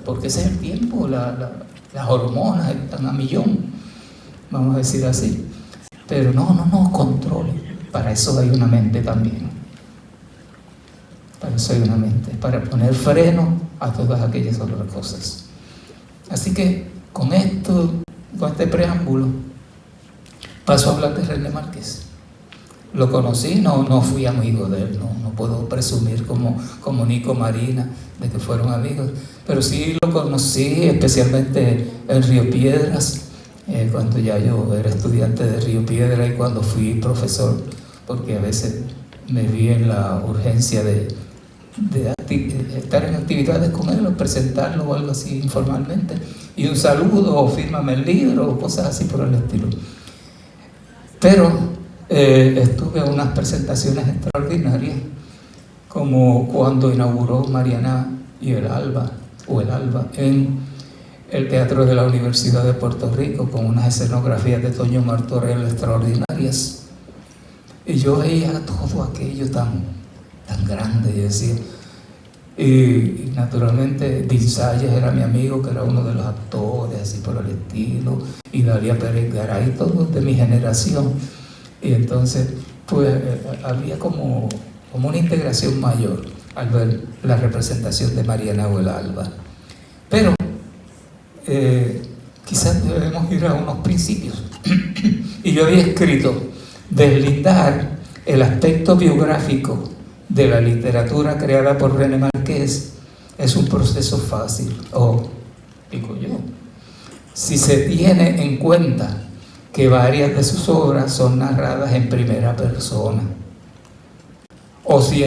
porque ese es el tiempo, las hormonas están a millón, vamos a decir así, pero no, controle. Para eso hay una mente también, para eso hay una mente, para poner freno a todas aquellas otras cosas. Así que con esto, con este preámbulo, paso a hablar de René Márquez. Lo conocí, no fui amigo de él, no puedo presumir como Nico Marina de que fueron amigos, pero sí lo conocí especialmente en Río Piedras, cuando ya yo era estudiante de Río Piedras y cuando fui profesor, porque a veces me vi en la urgencia de estar en actividades con él o presentarlo o algo así informalmente, y un saludo o fírmame el libro o cosas así por el estilo. Pero estuve en unas presentaciones extraordinarias, como cuando inauguró Mariana y el Alba en el Teatro de la Universidad de Puerto Rico, con unas escenografías de Toño Martorell extraordinarias, y yo veía todo aquello tan grande, y decía, y naturalmente Din Sayas era mi amigo, que era uno de los actores así por el estilo, y Dalia Pérez Garay, todos de mi generación, y entonces pues había como una integración mayor al ver la representación de Mariana o el Alba. Pero quizás debemos ir a unos principios. Y yo había escrito: deslindar el aspecto biográfico de la literatura creada por René Márquez es un proceso fácil, digo yo, si se tiene en cuenta que varias de sus obras son narradas en primera persona, o si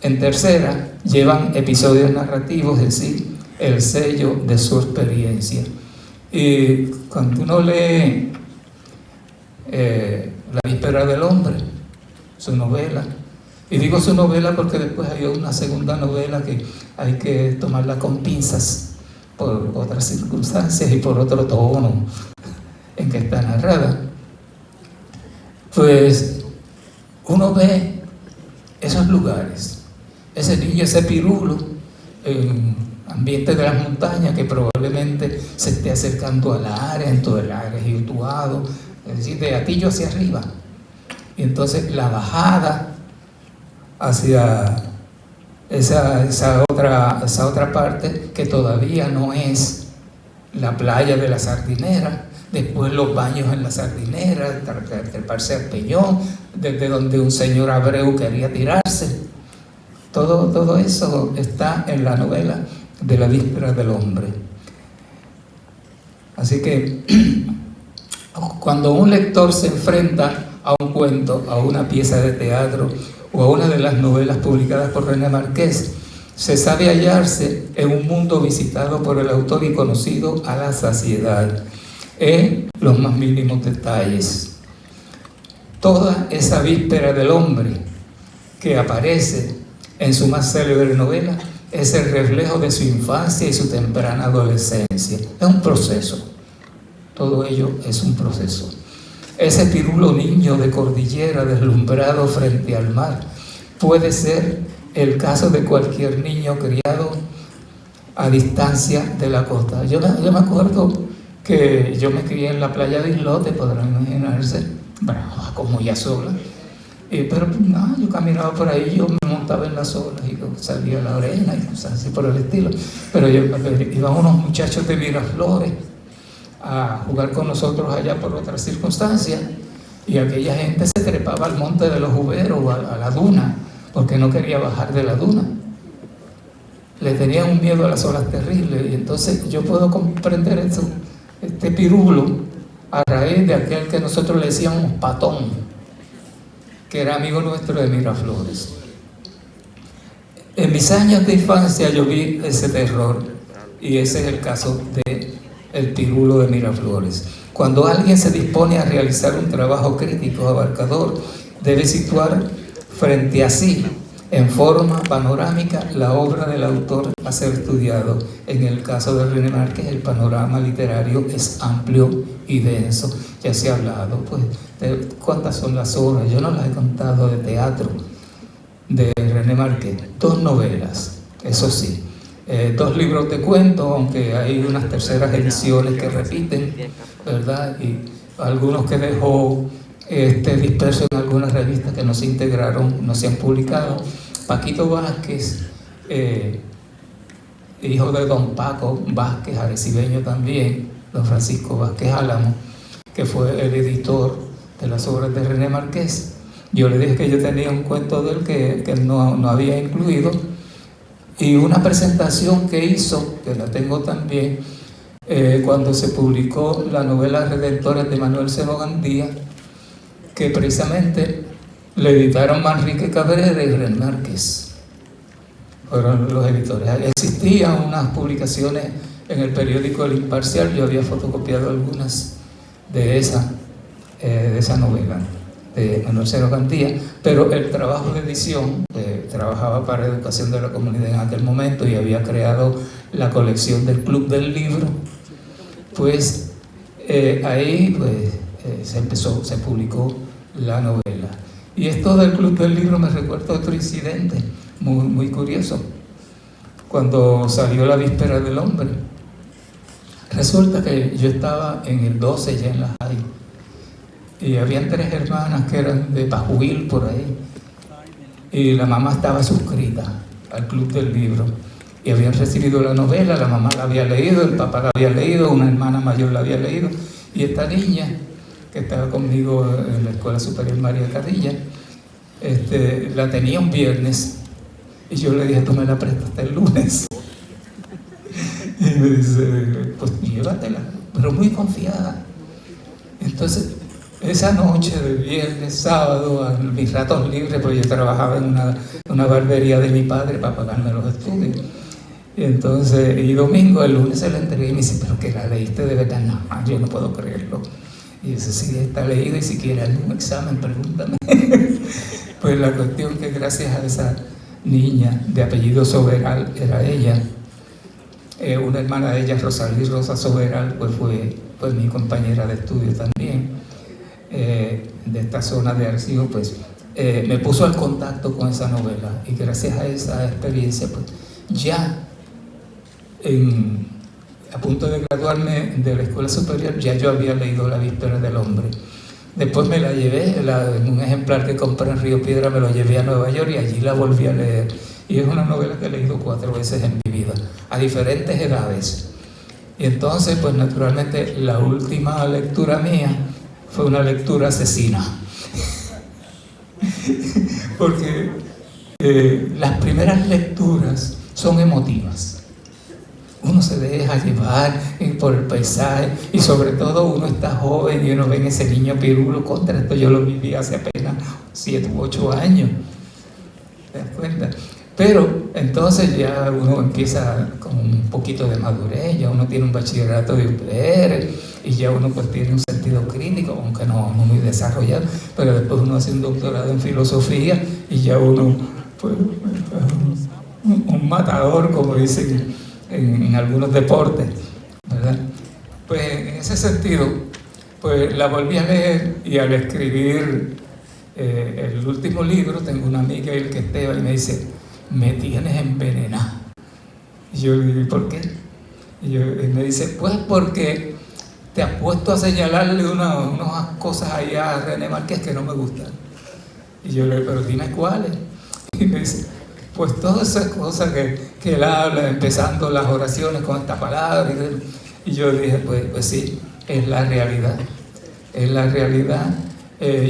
en tercera llevan episodios narrativos, es decir, el sello de su experiencia. Y cuando uno lee La víspera del hombre, su novela, y digo su novela porque después hay una segunda novela que hay que tomarla con pinzas por otras circunstancias y por otro tono en que está narrada, pues uno ve esos lugares, ese niño, ese pirulo en ambiente de las montañas, que probablemente se esté acercando a en todo el área y Utuado, es decir, de Atillo hacia arriba, y entonces la bajada hacia esa otra parte que todavía no es la playa de la Sardinera, después los baños en la Sardinera, treparse al peñón, desde donde un señor Abreu quería tirarse. Todo eso está en la novela de La víspera del hombre. Así que cuando un lector se enfrenta a un cuento, a una pieza de teatro o a una de las novelas publicadas por René Márquez, se sabe hallarse en un mundo visitado por el autor y conocido a la saciedad en los más mínimos detalles. Toda esa víspera del hombre que aparece en su más célebre novela es el reflejo de su infancia y su temprana adolescencia. Es un proceso, todo ello es un proceso. Ese pirulo niño de cordillera deslumbrado frente al mar puede ser el caso de cualquier niño criado a distancia de la costa. Yo me acuerdo que yo me crié en la playa de Islote, podrán imaginarse, brava como ya sola, pero no, yo caminaba por ahí, yo me montaba en las olas y salía a la arena y cosas así por el estilo, pero iban unos muchachos de Miraflores a jugar con nosotros allá por otras circunstancias, y aquella gente se trepaba al monte de los Juberos o a la duna porque no quería bajar de la duna, le tenían un miedo a las olas terribles. Y entonces yo puedo comprender eso, este pirulo, a raíz de aquel que nosotros le decíamos Patón, que era amigo nuestro de Miraflores. En mis años de infancia yo vi ese terror, y ese es el caso de el Pirulo de Miraflores. Cuando alguien se dispone a realizar un trabajo crítico abarcador, debe situar frente a sí, en forma panorámica, la obra del autor a ser estudiado. En el caso de René Márquez, el panorama literario es amplio y denso. Ya se ha hablado, pues, de cuántas son las obras. Yo no las he contado de teatro de René Márquez. 2 novelas, eso sí. 2 libros de cuentos, aunque hay unas terceras ediciones que repiten, ¿verdad? Y algunos que dejó dispersos en algunas revistas que no se integraron, no se han publicado. Paquito Vázquez, hijo de don Paco Vázquez, arecibeño también, don Francisco Vázquez Álamo, que fue el editor de las obras de René Márquez. Yo le dije que yo tenía un cuento de él que no había incluido, y una presentación que hizo, que la tengo también, cuando se publicó la novela Redentores de Manuel Seno Gandía, que precisamente le editaron Manrique Cabrera y René Márquez. Fueron los editores. Existían unas publicaciones en el periódico El Imparcial, yo había fotocopiado algunas de esa novela de Manuel Seno Gandía, pero el trabajo de edición, trabajaba para Educación de la Comunidad en aquel momento y había creado la colección del Club del Libro, pues ahí se publicó la novela. Y esto del Club del Libro me recuerda otro incidente muy, muy curioso. Cuando salió La Víspera del Hombre, resulta que yo estaba en el 12 ya en la high, y habían 3 hermanas que eran de Pajuil por ahí, y la mamá estaba suscrita al Club del Libro y habían recibido la novela. La mamá la había leído, el papá la había leído, una hermana mayor la había leído, y esta niña que estaba conmigo en la Escuela Superior María Carrilla, la tenía un viernes, y yo le dije: tú me la prestaste el lunes. Y me dice: pues llévatela, pero muy confiada. Entonces, esa noche de viernes, sábado, a mis ratos libres, porque yo trabajaba en una barbería de mi padre para pagarme los estudios. Y entonces, y domingo, el lunes se la entregué, y me dice: pero que la leíste de verdad. No, yo no puedo creerlo. Y dice: sí, está leído, y si quieres algún examen, pregúntame. Pues la cuestión que gracias a esa niña de apellido Soberal, era ella, una hermana de ella, Rosalí Rosa Soberal, pues fue mi compañera de estudio también, de esta zona de Arecibo, pues me puso al contacto con esa novela, y gracias a esa experiencia, pues ya a punto de graduarme de la escuela superior, ya yo había leído La Víspera del Hombre. Después me la llevé, en un ejemplar que compré en Río Piedra, me lo llevé a Nueva York y allí la volví a leer. Y es una novela que he leído 4 veces en mi vida, a diferentes edades. Y entonces, pues naturalmente, la última lectura mía fue una lectura asesina. Porque las primeras lecturas son emotivas. Uno se deja llevar por el paisaje, y sobre todo uno está joven y uno ve en ese niño Pirulo. Contra esto yo lo viví hace apenas 7 u 8 años. ¿Te das cuenta? Pero entonces ya uno empieza con un poquito de madurez, ya uno tiene un bachillerato de UPR, y ya uno pues tiene un sentido crítico, aunque no muy desarrollado, pero después uno hace un doctorado en filosofía y ya uno pues un matador, como dicen en algunos deportes, ¿verdad? Pues en ese sentido, pues la volví a leer, y al escribir el último libro, tengo una amiga, el que Esteban, y me dice: me tienes envenenado. Y yo le digo: ¿por qué? Y me dice: pues porque te has puesto a señalarle unas cosas allá a René Márquez que no me gustan. Y yo le digo: pero dime cuáles. Y me dice: pues todas esas cosas que él habla, empezando las oraciones con esta palabra. Y yo le dije: pues sí, es la realidad. Es la realidad.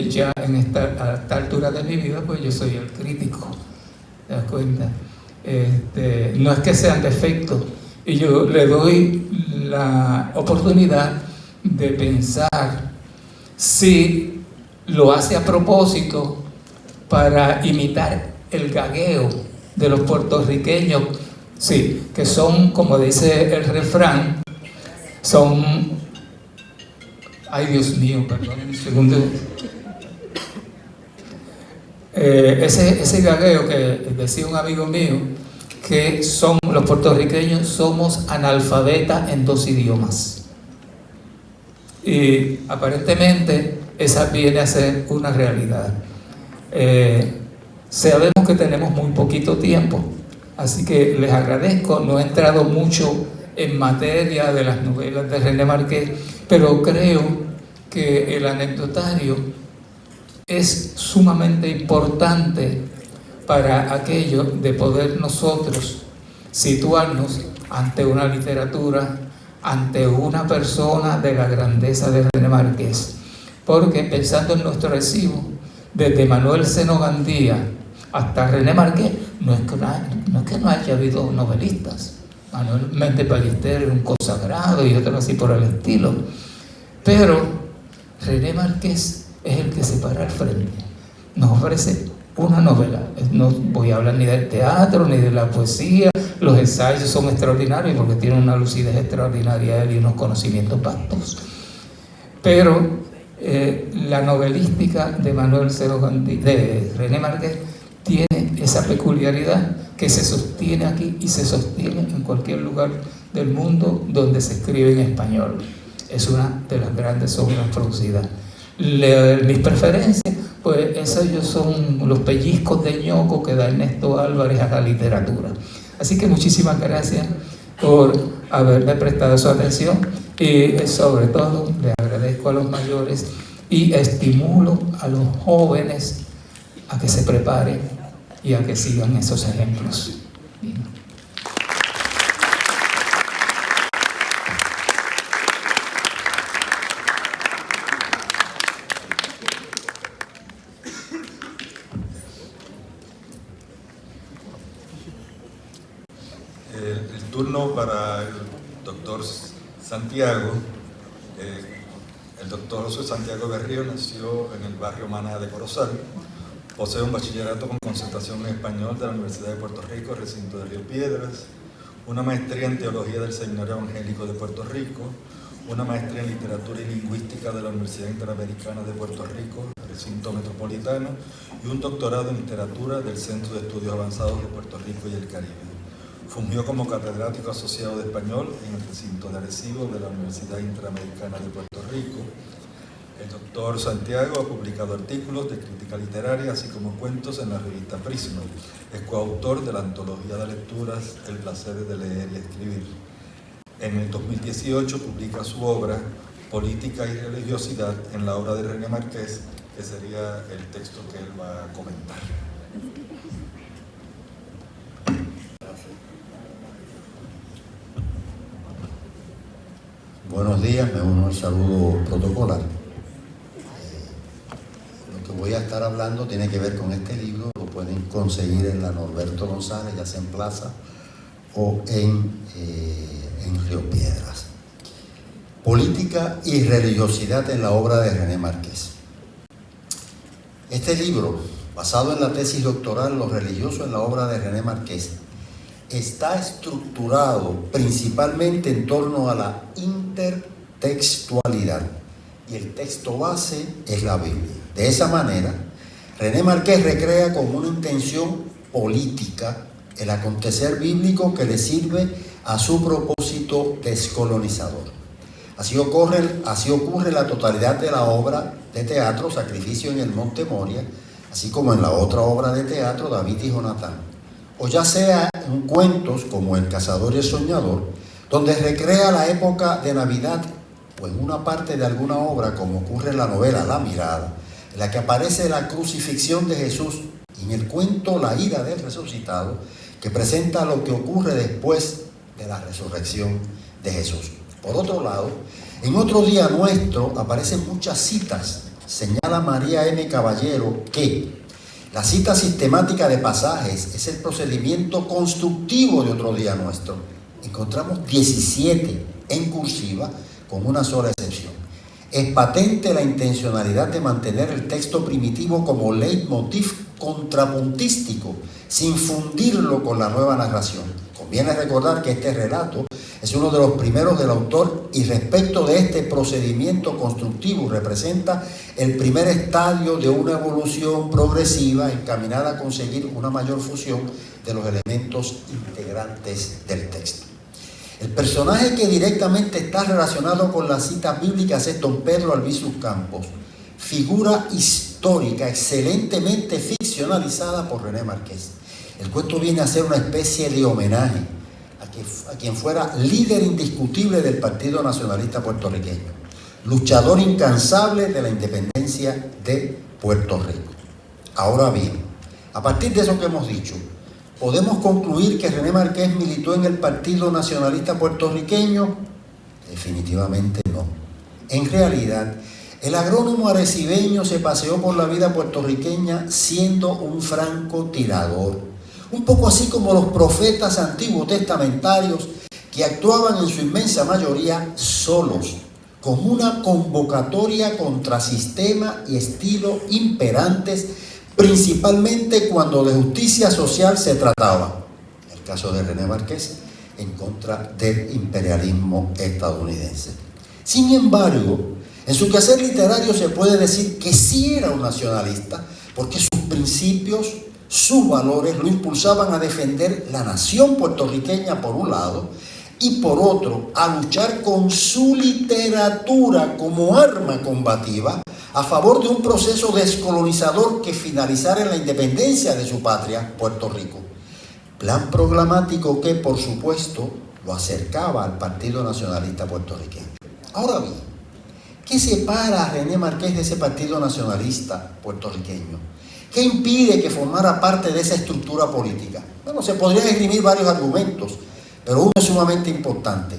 Ya a esta altura de mi vida, pues yo soy el crítico. ¿Te das cuenta? No es que sean defectos, y yo le doy la oportunidad de pensar si lo hace a propósito para imitar el gagueo de los puertorriqueños, sí, que son, como dice el refrán, son, ay Dios mío, perdón un segundo, ese gagueo que decía un amigo mío, que los puertorriqueños somos analfabetas en 2 idiomas. Y aparentemente esa viene a ser una realidad. Sabemos que tenemos muy poquito tiempo, así que les agradezco. No he entrado mucho en materia de las novelas de René Márquez, pero creo que el anecdotario es sumamente importante para aquello de poder nosotros situarnos ante una literatura, ante una persona de la grandeza de René Márquez. Porque pensando en nuestro recibo, desde Manuel Seno Gandía hasta René Márquez, no es que no haya habido novelistas. Manuel Méndez Ballester era un consagrado y otro así por el estilo. Pero René Márquez es el que se para al frente. Nos ofrece una novela. No voy a hablar ni del teatro, ni de la poesía. Los ensayos son extraordinarios porque tienen una lucidez extraordinaria y unos conocimientos vastos. Pero la novelística de de René Márquez tiene esa peculiaridad que se sostiene aquí y se sostiene en cualquier lugar del mundo donde se escribe en español. Es una de las grandes obras producidas. Mis preferencias, pues esos son los pellizcos de ñoco que da Ernesto Álvarez a la literatura. Así que muchísimas gracias por haberme prestado su atención y sobre todo le agradezco a los mayores y estimulo a los jóvenes a que se preparen y a que sigan esos ejemplos. El turno para el doctor Santiago. El doctor José Santiago Berrío nació en el barrio Maná de Corozal. Posee un bachillerato con concentración en español de la Universidad de Puerto Rico, recinto de Río Piedras, una maestría en teología del Seminario Evangélico de Puerto Rico, una maestría en literatura y lingüística de la Universidad Interamericana de Puerto Rico, recinto metropolitano, y un doctorado en literatura del Centro de Estudios Avanzados de Puerto Rico y el Caribe. Fungió como catedrático asociado de español en el recinto de Arecibo de la Universidad Interamericana de Puerto Rico. El doctor Santiago ha publicado artículos de crítica literaria, así como cuentos en la revista Prisma. Es coautor de la antología de lecturas El placer de leer y escribir. En el 2018 publica su obra Política y religiosidad en la obra de René Márquez, que sería el texto que él va a comentar. Buenos días, me uno al saludo protocolar. Lo que voy a estar hablando tiene que ver con este libro, lo pueden conseguir en la Norberto González, ya sea en Plaza o en Río Piedras. Política y religiosidad en la obra de René Márquez. Este libro, basado en la tesis doctoral Lo religioso en la obra de René Márquez, está estructurado principalmente en torno a la intertextualidad y el texto base es la Biblia. De esa manera, René Márquez recrea con una intención política el acontecer bíblico que le sirve a su propósito descolonizador. Así ocurre la totalidad de la obra de teatro Sacrificio en el Monte Moria, así como en la otra obra de teatro David y Jonatán. O ya sea en cuentos como El Cazador y el Soñador, donde recrea la época de Navidad, o en una parte de alguna obra como ocurre en la novela La Mirada, en la que aparece la crucifixión de Jesús, y en el cuento La ira del resucitado, que presenta lo que ocurre después de la resurrección de Jesús. Por otro lado, en Otro Día Nuestro aparecen muchas citas. Señala María M. Caballero que la cita sistemática de pasajes es el procedimiento constructivo de Otro Día Nuestro. Encontramos 17 en cursiva, con una sola excepción. Es patente la intencionalidad de mantener el texto primitivo como leitmotiv contrapuntístico, sin fundirlo con la nueva narración. Conviene recordar que este relato Es uno de los primeros del autor y respecto de este procedimiento constructivo representa el primer estadio de una evolución progresiva encaminada a conseguir una mayor fusión de los elementos integrantes del texto. El personaje que directamente está relacionado con las citas bíblicas es don Pedro Albizu Campos, figura histórica excelentemente ficcionalizada por René Márquez. El cuento viene a ser una especie de homenaje a quien fuera líder indiscutible del Partido Nacionalista Puertorriqueño, luchador incansable de la independencia de Puerto Rico. Ahora bien, a partir de eso que hemos dicho, ¿podemos concluir que René Márquez militó en el Partido Nacionalista Puertorriqueño? Definitivamente no. En realidad, el agrónomo arecibeño se paseó por la vida puertorriqueña siendo un francotirador, un poco así como los profetas antiguos testamentarios que actuaban en su inmensa mayoría solos, con una convocatoria contra sistema y estilo imperantes, principalmente cuando de justicia social se trataba. El caso de René Márquez en contra del imperialismo estadounidense. Sin embargo, en su quehacer literario se puede decir que sí era un nacionalista, porque sus principios, sus valores lo impulsaban a defender la nación puertorriqueña por un lado y por otro a luchar con su literatura como arma combativa a favor de un proceso descolonizador que finalizara en la independencia de su patria, Puerto Rico. Plan programático que, por supuesto, lo acercaba al Partido Nacionalista Puertorriqueño. Ahora bien, ¿qué separa a René Márquez de ese Partido Nacionalista puertorriqueño? ¿Qué impide que formara parte de esa estructura política? Bueno, se podrían esgrimir varios argumentos, pero uno es sumamente importante.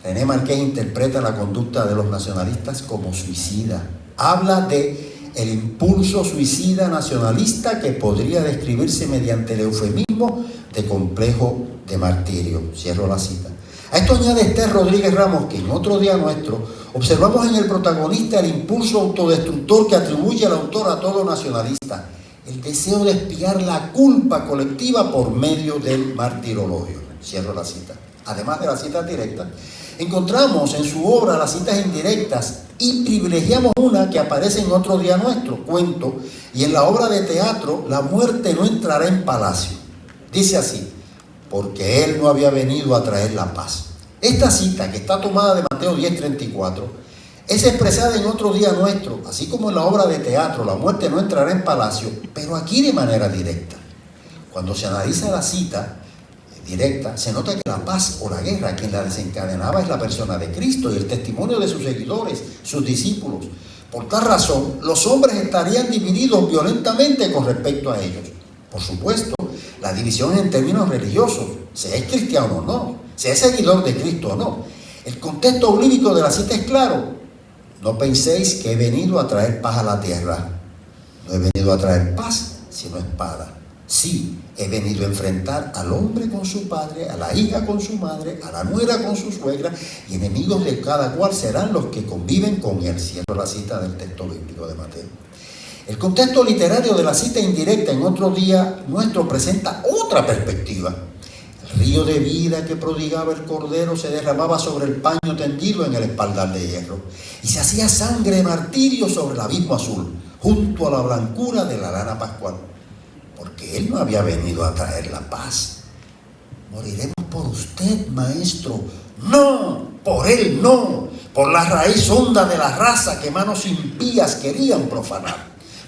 René Márquez interpreta la conducta de los nacionalistas como suicida. Habla de el impulso suicida nacionalista que podría describirse mediante el eufemismo de complejo de martirio. Cierro la cita. A esto añade Esther Rodríguez Ramos, que en Otro Día Nuestro observamos en el protagonista el impulso autodestructor que atribuye al autor a todo nacionalista, el deseo de expiar la culpa colectiva por medio del martirologio. Cierro la cita. Además de las citas directas, encontramos en su obra las citas indirectas y privilegiamos una que aparece en Otro Día Nuestro, cuento, y en la obra de teatro La muerte no entrará en palacio. Dice así: porque él no había venido a traer la paz. Esta cita, que está tomada de Mateo 10:34, es expresada en Otro Día Nuestro, así como en la obra de teatro La muerte no entrará en palacio, pero aquí de manera directa. Cuando se analiza la cita directa, se nota que la paz o la guerra, quien la desencadenaba es la persona de Cristo y el testimonio de sus seguidores, sus discípulos. Por tal razón, los hombres estarían divididos violentamente con respecto a ellos. Por supuesto, la división es en términos religiosos, sea es cristiano o no, sea es seguidor de Cristo o no. El contexto bíblico de la cita es claro: no penséis que he venido a traer paz a la tierra. No he venido a traer paz, sino espada. Sí, he venido a enfrentar al hombre con su padre, a la hija con su madre, a la nuera con su suegra, y enemigos de cada cual serán los que conviven con él. Cierro la cita del texto bíblico de Mateo. El contexto literario de la cita indirecta en Otro Día Nuestro presenta otra perspectiva. El río de vida que prodigaba el cordero se derramaba sobre el paño tendido en el espaldar de hierro, y se hacía sangre de martirio sobre el abismo azul, junto a la blancura de la lana pascual. Porque él no había venido a traer la paz. Moriremos por usted, maestro. No, por él no. Por la raíz honda de la raza que manos impías querían profanar.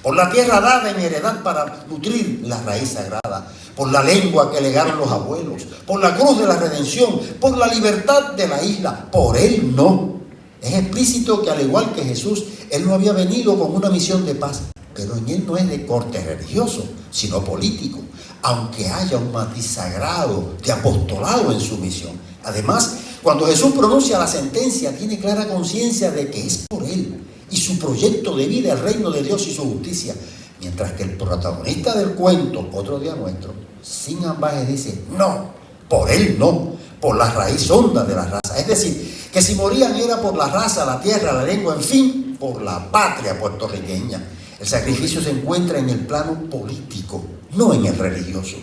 Por la tierra dada en heredad para nutrir la raíz sagrada. Por la lengua que legaron los abuelos. Por la cruz de la redención. Por la libertad de la isla. Por él no. Es explícito que al igual que Jesús, él no había venido con una misión de paz. Pero en él no es de corte religioso, sino político, aunque haya un matiz sagrado de apostolado en su misión. Además, cuando Jesús pronuncia la sentencia, tiene clara conciencia de que es por él y su proyecto de vida, el reino de Dios y su justicia. Mientras que el protagonista del cuento, Otro Día Nuestro, sin ambajes dice: no, por él no, por la raíz honda de la raza. Es decir, que si morían era por la raza, la tierra, la lengua, en fin, por la patria puertorriqueña. El sacrificio se encuentra en el plano político, no en el religioso.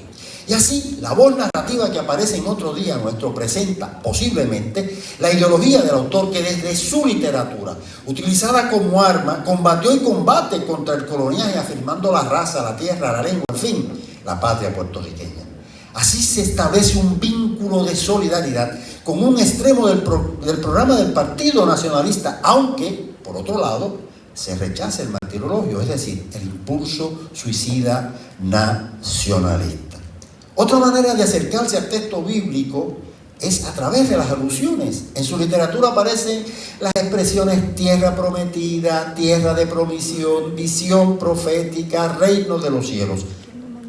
Y así, la voz narrativa que aparece en Otro Día Nuestro presenta, posiblemente, la ideología del autor que desde su literatura, utilizada como arma, combatió y combate contra el coloniaje, afirmando la raza, la tierra, la lengua, en fin, la patria puertorriqueña. Así se establece un vínculo de solidaridad con un extremo del programa del Partido Nacionalista, aunque, por otro lado, se rechaza el martirologio, es decir, el impulso suicida nacionalista. Otra manera de acercarse al texto bíblico es a través de las alusiones. En su literatura aparecen las expresiones tierra prometida, tierra de promisión, visión profética, reino de los cielos.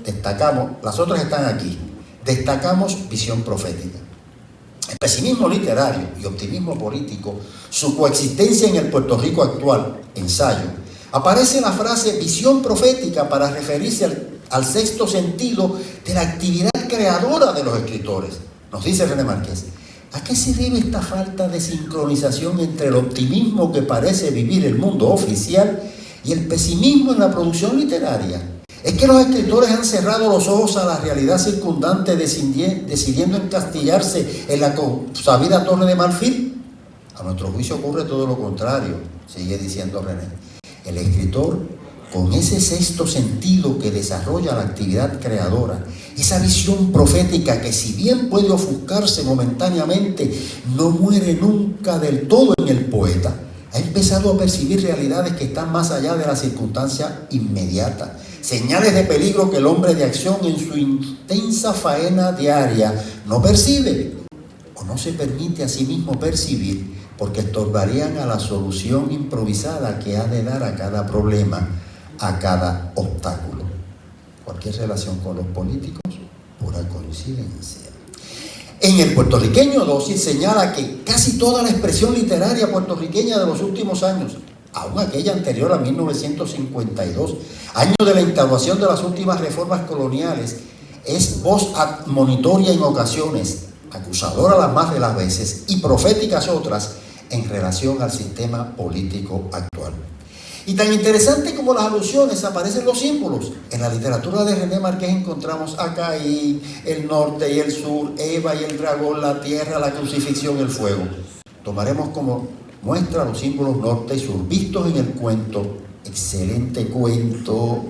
Destacamos, las otras están aquí, destacamos visión profética. El pesimismo literario y optimismo político, su coexistencia en el Puerto Rico actual, ensayo, aparece la frase visión profética para referirse al sexto sentido de la actividad creadora de los escritores. Nos dice René Márquez, ¿a qué se debe esta falta de sincronización entre el optimismo que parece vivir el mundo oficial y el pesimismo en la producción literaria? ¿Es que los escritores han cerrado los ojos a la realidad circundante decidiendo encastillarse en la sabida Torre de Marfil? A nuestro juicio ocurre todo lo contrario, sigue diciendo René. El escritor, con ese sexto sentido que desarrolla la actividad creadora, esa visión profética que si bien puede ofuscarse momentáneamente, no muere nunca del todo en el poeta, ha empezado a percibir realidades que están más allá de la circunstancia inmediata, señales de peligro que el hombre de acción en su intensa faena diaria no percibe o no se permite a sí mismo percibir porque estorbarían a la solución improvisada que ha de dar a cada problema, a cada obstáculo. Cualquier relación con los políticos, pura coincidencia. En el puertorriqueño Dócil señala que casi toda la expresión literaria puertorriqueña de los últimos años, aún aquella anterior a 1952, año de la instauración de las últimas reformas coloniales, es voz admonitoria en ocasiones, acusadora las más de las veces y proféticas otras en relación al sistema político actual. Y tan interesante como las alusiones aparecen los símbolos. En la literatura de René Márquez encontramos a Caín, el norte y el sur, Eva y el dragón, la tierra, la crucifixión, el fuego. Tomaremos como muestra los símbolos norte y sur, vistos en el cuento, excelente cuento,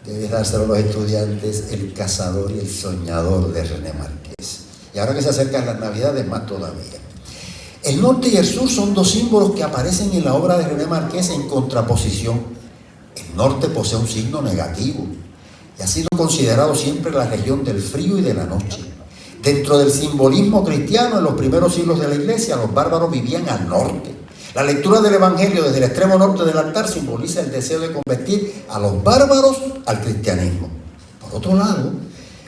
debe dárselo a los estudiantes, El cazador y el soñador de René Márquez. Y ahora que se acercan las Navidades, más todavía. El norte y el sur son dos símbolos que aparecen en la obra de René Márquez en contraposición. El norte posee un signo negativo y ha sido considerado siempre la región del frío y de la noche. Dentro del simbolismo cristiano, en los primeros siglos de la Iglesia, los bárbaros vivían al norte. La lectura del Evangelio desde el extremo norte del altar simboliza el deseo de convertir a los bárbaros al cristianismo. Por otro lado,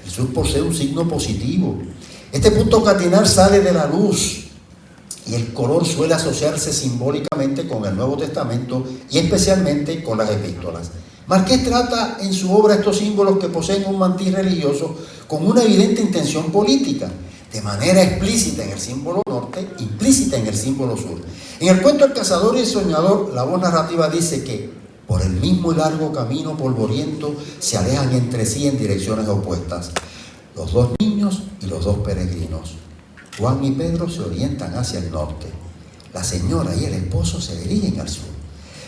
el sur posee un signo positivo. Este punto cardinal sale de la luz y el color suele asociarse simbólicamente con el Nuevo Testamento y especialmente con las epístolas. Márquez trata en su obra estos símbolos que poseen un matiz religioso con una evidente intención política, de manera explícita en el símbolo norte, implícita en el símbolo sur. En el cuento El cazador y el soñador, la voz narrativa dice que por el mismo y largo camino polvoriento se alejan entre sí en direcciones opuestas los dos niños y los dos peregrinos. Juan y Pedro se orientan hacia el norte. La señora y el esposo se dirigen al sur.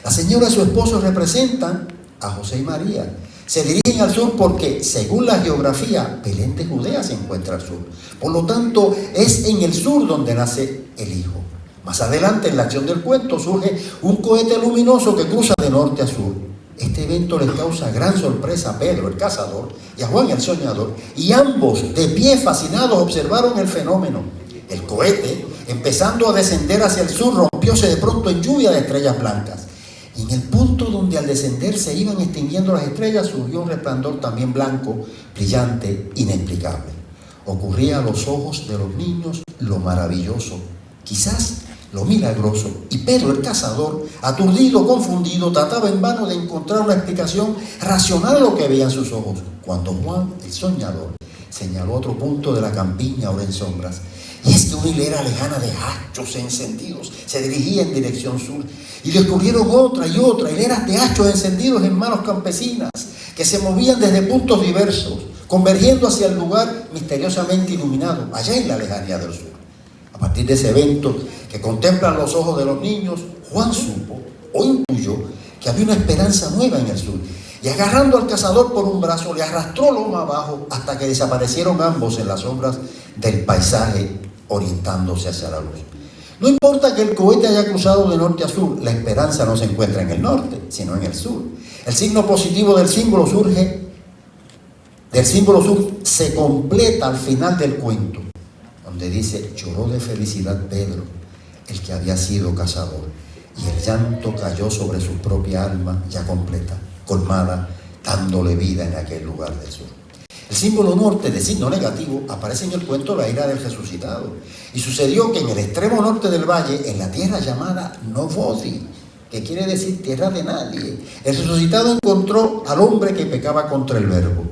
La señora y su esposo representan a José y María. Se dirigen al sur porque, según la geografía, Belén de Judea se encuentra al sur. Por lo tanto, es en el sur donde nace el hijo. Más adelante, en la acción del cuento, surge un cohete luminoso que cruza de norte a sur. Este evento les causa gran sorpresa a Pedro, el cazador, y a Juan, el soñador, y ambos, de pie fascinados, observaron el fenómeno. El cohete, empezando a descender hacia el sur, rompióse de pronto en lluvia de estrellas blancas. Y en el punto donde al descender se iban extinguiendo las estrellas, surgió un resplandor también blanco, brillante, inexplicable. Ocurría a los ojos de los niños lo maravilloso, quizás lo milagroso, y Pedro el cazador, aturdido, confundido, trataba en vano de encontrar una explicación racional a lo que veían sus ojos, cuando Juan el soñador señaló otro punto de la campiña ahora en sombras, y es que una hilera lejana de hachos encendidos se dirigía en dirección sur, y descubrieron otra y otra hileras de hachos encendidos en manos campesinas que se movían desde puntos diversos. convergiendo hacia el lugar misteriosamente iluminado, allá en la lejanía del sur. A partir de ese evento que contemplan los ojos de los niños, Juan supo o intuyó que había una esperanza nueva en el sur, y agarrando al cazador por un brazo, le arrastró loma abajo hasta que desaparecieron ambos en las sombras del paisaje, orientándose hacia la luz. No importa que el cohete haya cruzado de norte a sur, la esperanza no se encuentra en el norte, sino en el sur. El signo positivo del símbolo sur se completa al final del cuento, donde dice: lloró de felicidad Pedro, el que había sido cazador, y el llanto cayó sobre su propia alma ya completa, colmada, dándole vida en aquel lugar del sur. El símbolo norte, de signo negativo, aparece en el cuento La ira del resucitado. Y sucedió que en el extremo norte del valle, en la tierra llamada Nobody, que quiere decir tierra de nadie, el resucitado encontró al hombre que pecaba contra el verbo.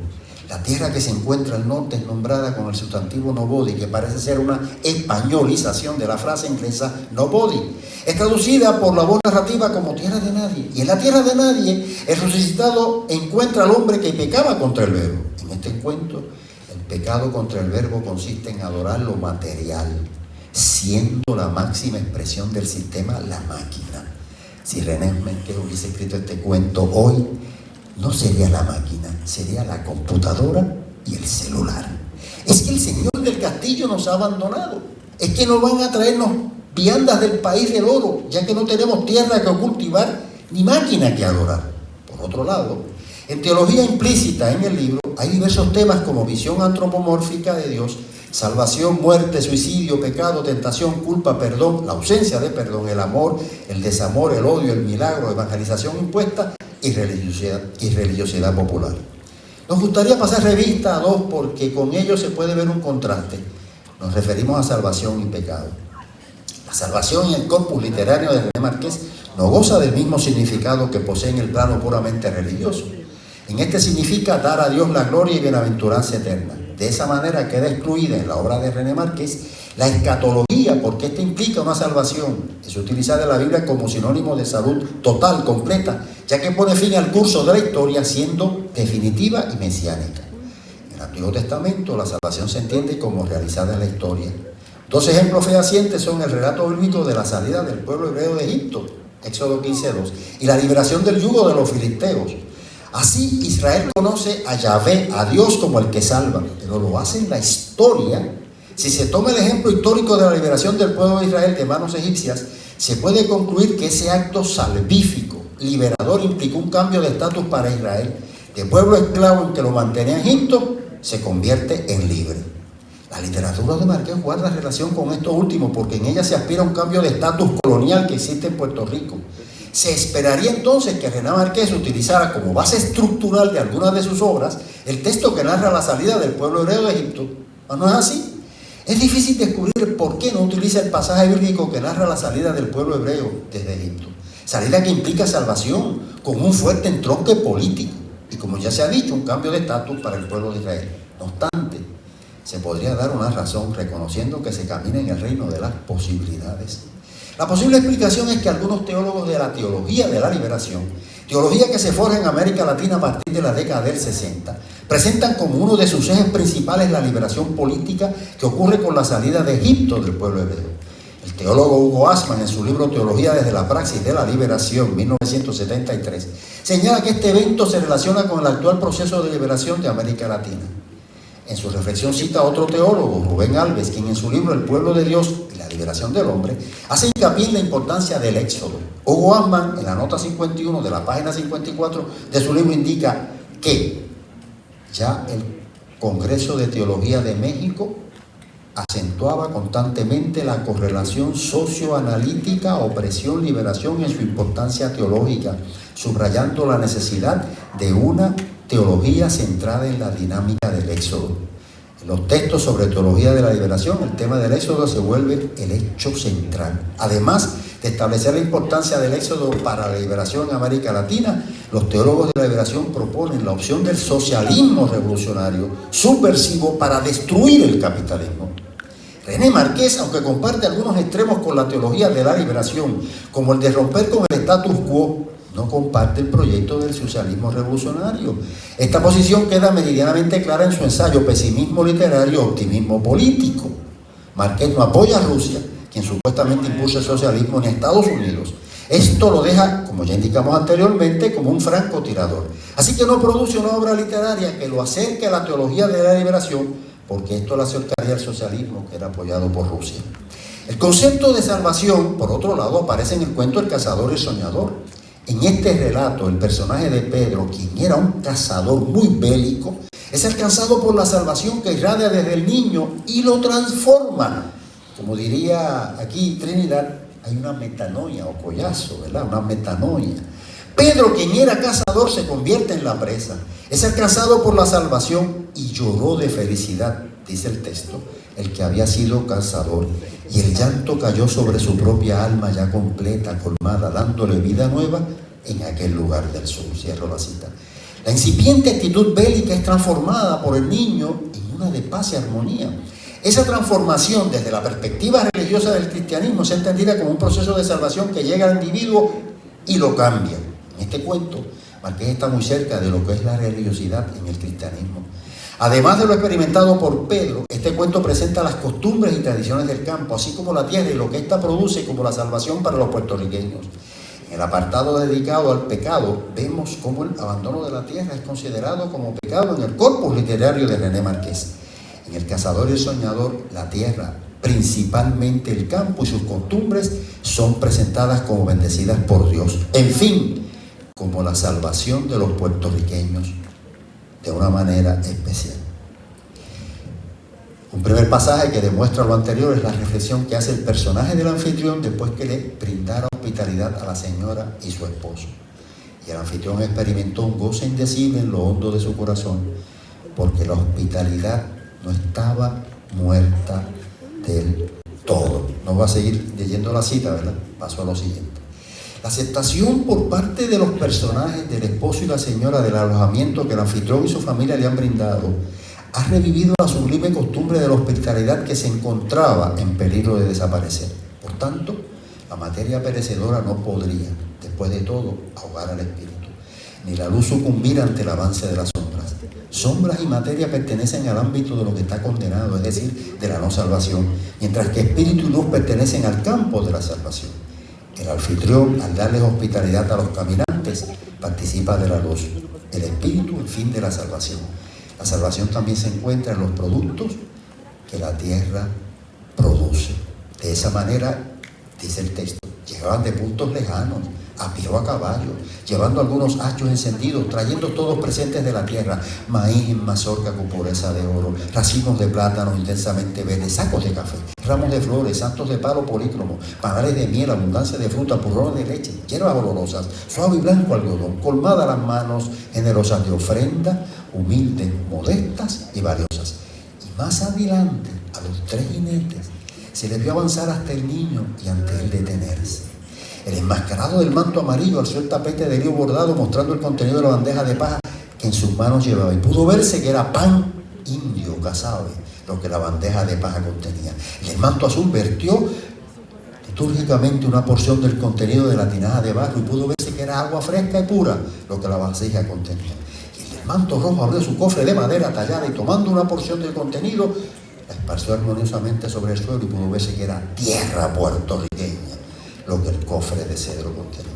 La tierra que se encuentra al norte es nombrada con el sustantivo nobody, que parece ser una españolización de la frase inglesa nobody. Es traducida por la voz narrativa como tierra de nadie. Y en la tierra de nadie, el resucitado encuentra al hombre que pecaba contra el verbo. En este encuentro, el pecado contra el verbo consiste en adorar lo material, siendo la máxima expresión del sistema la máquina. Si René Márquez hubiese escrito este cuento hoy, no sería la máquina, sería la computadora y el celular. Es que el Señor del Castillo nos ha abandonado. Es que no van a traernos viandas del país del oro, ya que no tenemos tierra que cultivar ni máquina que adorar. Por otro lado, en teología implícita en el libro hay diversos temas como visión antropomórfica de Dios, salvación, muerte, suicidio, pecado, tentación, culpa, perdón, la ausencia de perdón, el amor, el desamor, el odio, el milagro, evangelización impuesta y religiosidad popular. Nos gustaría pasar revista a dos porque con ellos se puede ver un contraste. Nos referimos a salvación y pecado. La salvación y el corpus literario de René Márquez no goza del mismo significado que posee en el plano puramente religioso. En este significa dar a Dios la gloria y bienaventuranza eterna. De esa manera queda excluida en la obra de René Márquez la escatología, porque esta implica una salvación. Es utilizada en la Biblia como sinónimo de salud total, completa, ya que pone fin al curso de la historia siendo definitiva y mesiánica. En el Antiguo Testamento la salvación se entiende como realizada en la historia. Dos ejemplos fehacientes son el relato bíblico de la salida del pueblo hebreo de Egipto, Éxodo 15:2, y la liberación del yugo de los filisteos. Así Israel conoce a Yahvé, a Dios como el que salva, pero lo hace en la historia. Si se toma el ejemplo histórico de la liberación del pueblo de Israel de manos egipcias, se puede concluir que ese acto salvífico, liberador, implicó un cambio de estatus para Israel. De pueblo esclavo en que lo mantenía Egipto, se convierte en libre. La literatura de Márquez guarda relación con esto último porque en ella se aspira a un cambio de estatus colonial que existe en Puerto Rico. Se esperaría entonces que René Márquez utilizara como base estructural de algunas de sus obras el texto que narra la salida del pueblo hebreo de Egipto. ¿No es así? Es difícil descubrir por qué no utiliza el pasaje bíblico que narra la salida del pueblo hebreo desde Egipto. Salida que implica salvación, con un fuerte entronque político y, como ya se ha dicho, un cambio de estatus para el pueblo de Israel. No obstante, se podría dar una razón reconociendo que se camina en el reino de las posibilidades. La posible explicación es que algunos teólogos de la teología de la liberación, teología que se forja en América Latina a partir de la década del 60, presentan como uno de sus ejes principales la liberación política que ocurre con la salida de Egipto del pueblo hebreo. El teólogo Hugo Asman, en su libro Teología desde la praxis de la liberación, 1973, señala que este evento se relaciona con el actual proceso de liberación de América Latina. En su reflexión cita a otro teólogo, Rubén Alves, quien en su libro El pueblo de Dios y la liberación del hombre, hace hincapié en la importancia del éxodo. Hugo Asman, en la nota 51 de la página 54 de su libro, indica que ya el Congreso de Teología de México acentuaba constantemente la correlación socioanalítica, opresión-liberación en su importancia teológica, subrayando la necesidad de una teología centrada en la dinámica del éxodo. En los textos sobre teología de la liberación, el tema del éxodo se vuelve el hecho central. Además de establecer la importancia del éxodo para la liberación en América Latina, los teólogos de la liberación proponen la opción del socialismo revolucionario, subversivo, para destruir el capitalismo. René Márquez, aunque comparte algunos extremos con la teología de la liberación, como el de romper con el status quo, no comparte el proyecto del socialismo revolucionario. Esta posición queda meridianamente clara en su ensayo Pesimismo literario, optimismo político. Márquez no apoya a Rusia, quien supuestamente impulsa el socialismo, ni a Estados Unidos. Esto lo deja, como ya indicamos anteriormente, como un francotirador. Así que no produce una obra literaria que lo acerque a la teología de la liberación, porque esto lo acercaría al socialismo, que era apoyado por Rusia. El concepto de salvación, por otro lado, aparece en el cuento El cazador y el soñador. En este relato, el personaje de Pedro, quien era un cazador muy bélico, es alcanzado por la salvación que irradia desde el niño y lo transforma. Como diría aquí Trinidad, hay una metanoia o collazo, ¿verdad? Una metanoia. Pedro, quien era cazador, se convierte en la presa. Es alcanzado por la salvación y lloró de felicidad, dice el texto, el que había sido cazador. Y el llanto cayó sobre su propia alma ya completa, colmada, dándole vida nueva en aquel lugar del sur. Cierro la cita. La incipiente actitud bélica es transformada por el niño en una de paz y armonía. Esa transformación desde la perspectiva religiosa del cristianismo se entendida como un proceso de salvación que llega al individuo y lo cambia. En este cuento, Márquez está muy cerca de lo que es la religiosidad en el cristianismo. Además de lo experimentado por Pedro, este cuento presenta las costumbres y tradiciones del campo, así como la tierra y lo que ésta produce como la salvación para los puertorriqueños. En el apartado dedicado al pecado, vemos cómo el abandono de la tierra es considerado como pecado en el corpus literario de René Márquez. En El cazador y el soñador, la tierra, principalmente el campo y sus costumbres, son presentadas como bendecidas por Dios. En fin, como la salvación de los puertorriqueños de una manera especial. Un primer pasaje que demuestra lo anterior es la reflexión que hace el personaje del anfitrión después que le brindara hospitalidad a la señora y su esposo. Y el anfitrión experimentó un gozo indecible en lo hondo de su corazón, porque la hospitalidad no estaba muerta del todo. No voy a seguir leyendo la cita, ¿verdad? Paso a lo siguiente. La aceptación por parte de los personajes del esposo y la señora del alojamiento que el anfitrión y su familia le han brindado ha revivido la sublime costumbre de la hospitalidad que se encontraba en peligro de desaparecer. Por tanto, la materia perecedora no podría, después de todo, ahogar al espíritu, ni la luz sucumbir ante el avance de las sombras. Sombras y materia pertenecen al ámbito de lo que está condenado, es decir, de la no salvación, mientras que espíritu y luz pertenecen al campo de la salvación. El anfitrión, al darles hospitalidad a los caminantes, participa de la luz. El espíritu, el fin de la salvación. La salvación también se encuentra en los productos que la tierra produce. De esa manera, dice el texto, llegaban de puntos lejanos, a pie o a caballo, llevando algunos hachos encendidos, trayendo todos presentes de la tierra, maíz en mazorca con pureza de oro, racimos de plátanos intensamente verdes, sacos de café, ramos de flores, santos de palo polícromo, panales de miel, abundancia de fruta, purrones de leche, hierbas olorosas, suave y blanco algodón, colmadas las manos generosas de ofrenda, humildes, modestas y valiosas. Y más adelante, a los 3 jinetes, se les vio avanzar hasta el niño y ante él detenerse. El enmascarado del manto amarillo alzó el tapete de lío bordado mostrando el contenido de la bandeja de paja que en sus manos llevaba. Y pudo verse que era pan indio, casabe, lo que la bandeja de paja contenía. Y el manto azul vertió litúrgicamente una porción del contenido de la tinaja de barro y pudo verse que era agua fresca y pura, lo que la vasija contenía. Y el manto rojo abrió su cofre de madera tallada y tomando una porción del contenido, la esparció armoniosamente sobre el suelo y pudo verse que era tierra puertorriqueña, lo que el cofre de cedro contenía.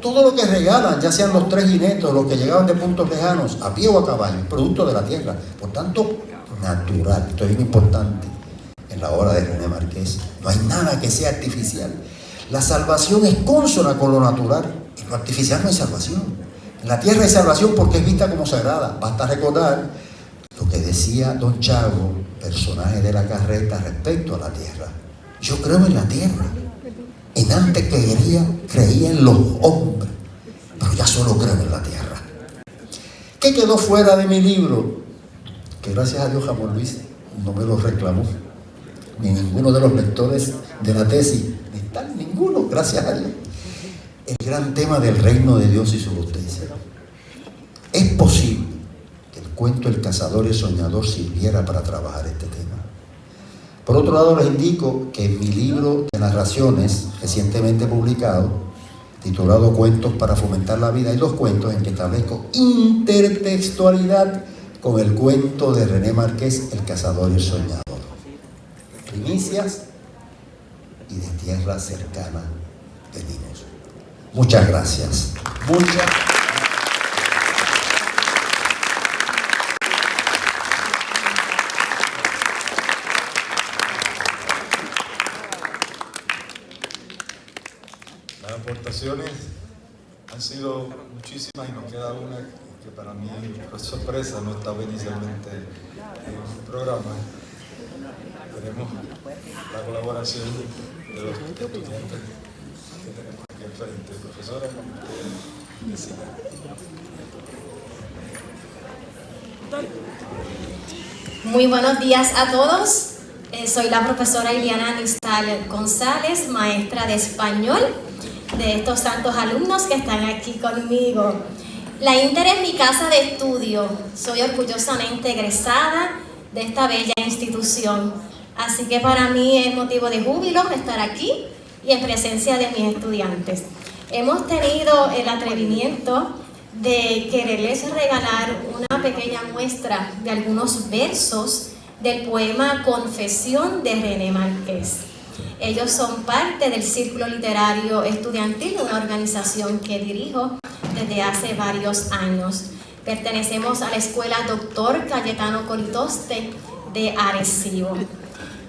Todo lo que regalan, ya sean los 3 jinetes o los que llegaban de puntos lejanos, a pie o a caballo, producto de la tierra, por tanto, natural. Esto es bien importante en la obra de René Márquez. No hay nada que sea artificial. La salvación es consona con lo natural. En lo artificial no hay salvación. En la tierra hay salvación porque es vista como sagrada. Basta recordar lo que decía don Chago, personaje de la carreta, respecto a la tierra. Yo creo en la tierra. En antes que creía en los hombres, pero ya solo creo en la tierra. ¿Qué quedó fuera de mi libro? Que gracias a Dios Ramón Luis no me lo reclamó, ni ninguno de los lectores de la tesis, ni tal, ninguno, gracias a Dios. El gran tema del reino de Dios y su justicia. Es posible que el cuento El cazador y el soñador sirviera para trabajar este tema. Por otro lado, les indico que en mi libro de narraciones, recientemente publicado, titulado Cuentos para fomentar la vida, y dos cuentos en que establezco intertextualidad con el cuento de René Márquez, El cazador y el soñador. Primicias y de tierra cercana venimos. Muchas gracias. Las aportaciones han sido muchísimas y nos queda una que para mí fue sorpresa, no estaba inicialmente en el programa. Tenemos la colaboración de los estudiantes que tenemos aquí al frente. Profesora, Muy buenos días a todos. Soy la profesora Iliana Nistal González, maestra de español de estos santos alumnos que están aquí conmigo. La Inter es mi casa de estudio. Soy orgullosamente egresada de esta bella institución. Así que para mí es motivo de júbilo estar aquí y en presencia de mis estudiantes. Hemos tenido el atrevimiento de quererles regalar una pequeña muestra de algunos versos del poema Confesión de René Márquez. Ellos son parte del Círculo Literario Estudiantil, una organización que dirijo desde hace varios años. Pertenecemos a la Escuela Dr. Cayetano Colitoste de Arecibo.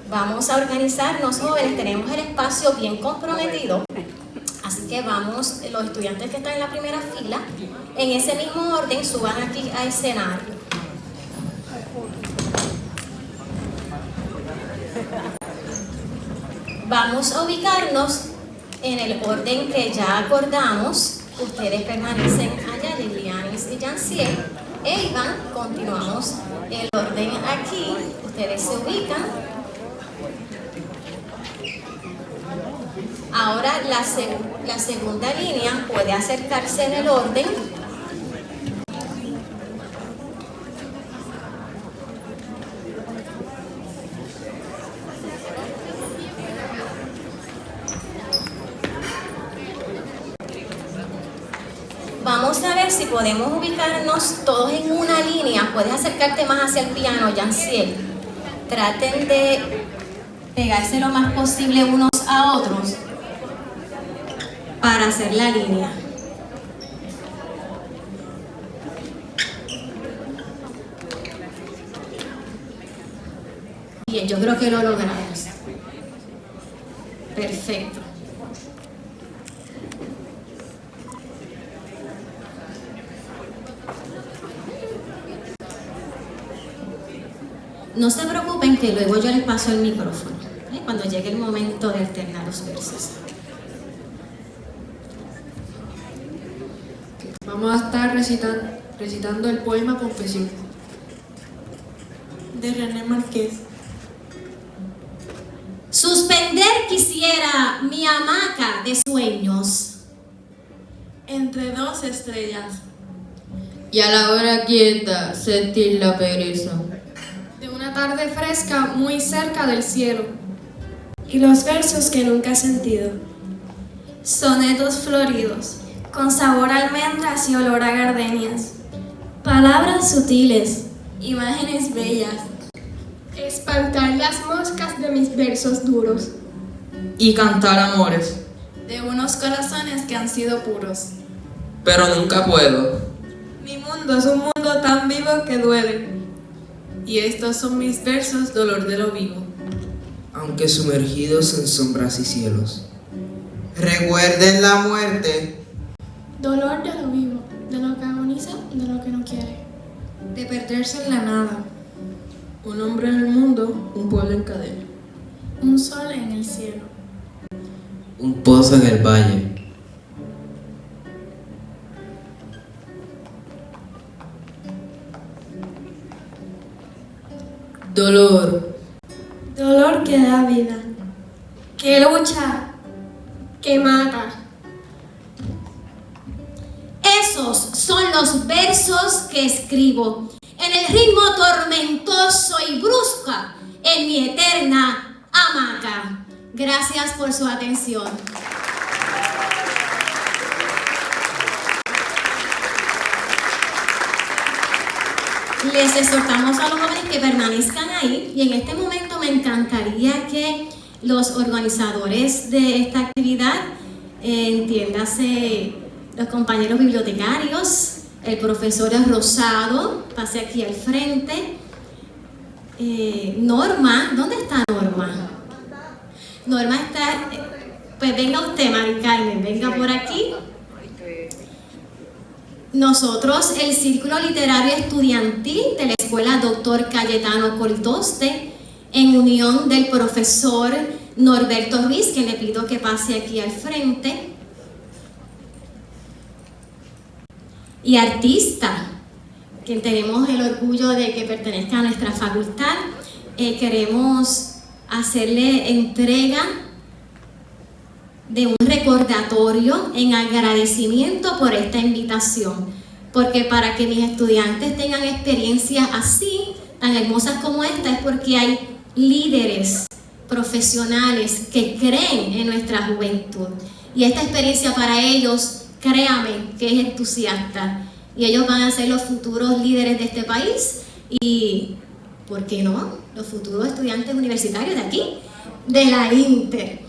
Vamos a organizarnos, jóvenes, tenemos el espacio bien comprometido, así que vamos, los estudiantes que están en la primera fila, en ese mismo orden, suban aquí al escenario. Vamos a ubicarnos en el orden que ya acordamos. Ustedes permanecen allá, Lilianis y Janciel, e Iván, continuamos el orden aquí. Ustedes se ubican. Ahora la segunda línea puede acercarse en el orden. Vamos a ver si podemos ubicarnos todos en una línea. Puedes acercarte más hacia el piano, Janciel. Traten de pegarse lo más posible unos a otros para hacer la línea. Bien, yo creo que lo logramos. Perfecto. No se preocupen que luego yo les paso el micrófono, cuando llegue el momento de alternar los versos. Vamos a estar recitando el poema Confesión de René Márquez. Suspender quisiera mi hamaca de sueños entre dos estrellas, y a la hora quieta sentir la pereza de una tarde fresca muy cerca del cielo, y los versos que nunca he sentido, sonetos floridos con sabor a almendras y olor a gardenias, palabras sutiles, imágenes bellas, espantar las moscas de mis versos duros y cantar amores de unos corazones que han sido puros. Pero nunca puedo. Mi mundo es un mundo tan vivo que duele, y estos son mis versos, dolor de lo vivo. Aunque sumergidos en sombras y cielos. Recuerden la muerte. Dolor de lo vivo, de lo que agoniza, de lo que no quiere, de perderse en la nada. Un hombre en el mundo, un pueblo en cadena. Un sol en el cielo, Un pozo en el valle. Dolor. Dolor que da vida, que lucha, que mata. Esos son los versos que escribo en el ritmo tormentoso y brusca en mi eterna hamaca. Gracias por su atención. les exhortamos a los jóvenes que permanezcan ahí, y en este momento me encantaría que los organizadores de esta actividad, entiéndase los compañeros bibliotecarios, el profesor Rosado, pase aquí al frente. Norma, ¿dónde está Norma? Norma está, pues venga usted, Mari Carmen, venga por aquí. Nosotros, el Círculo Literario Estudiantil de la Escuela Dr. Cayetano Coltoste, en unión del profesor Norberto Ruiz, que le pido que pase aquí al frente, y artista, que tenemos el orgullo de que pertenezca a nuestra facultad, queremos hacerle entrega de un recordatorio en agradecimiento por esta invitación, porque para que mis estudiantes tengan experiencias así, tan hermosas como esta, es porque hay líderes profesionales que creen en nuestra juventud, y esta experiencia para ellos, créame, que es entusiasta, y ellos van a ser los futuros líderes de este país y, ¿por qué no?, los futuros estudiantes universitarios de aquí, de la Inter.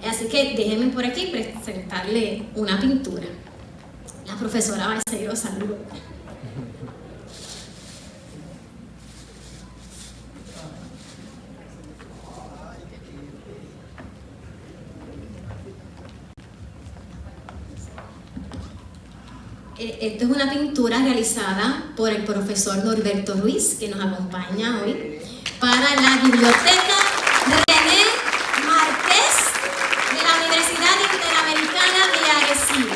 Así que déjenme por aquí presentarle una pintura. La profesora Balseiro, saludos. Esta es una pintura realizada por el profesor Norberto Ruiz, que nos acompaña hoy, para la Biblioteca René Márquez de la Universidad Interamericana de Arecibo.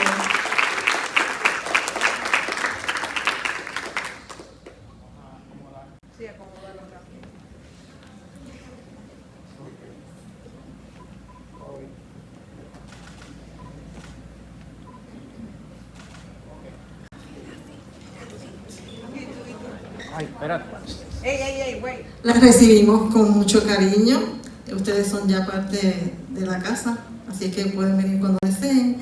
Las recibimos con mucho cariño. Ustedes son ya parte de la casa, así que pueden venir cuando deseen.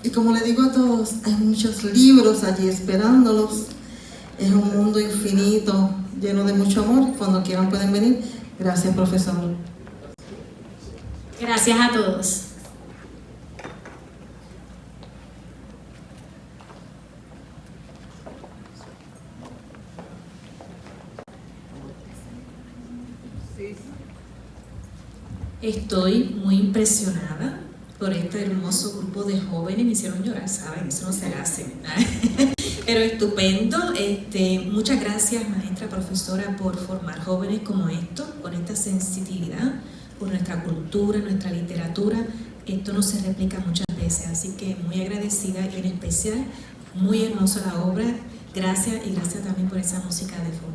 Y como les digo a todos, hay muchos libros allí esperándolos. Es un mundo infinito, lleno de mucho amor. Cuando quieran pueden venir. Gracias, profesor. Gracias a todos. Estoy muy impresionada por este hermoso grupo de jóvenes. Me hicieron llorar, ¿saben? Eso no se hace. Pero estupendo. Muchas gracias, maestra, profesora, por formar jóvenes como estos, con esta sensibilidad por nuestra cultura, nuestra literatura. Esto no se replica muchas veces, así que muy agradecida y en especial, muy hermosa la obra. Gracias, y gracias también por esa música de fondo.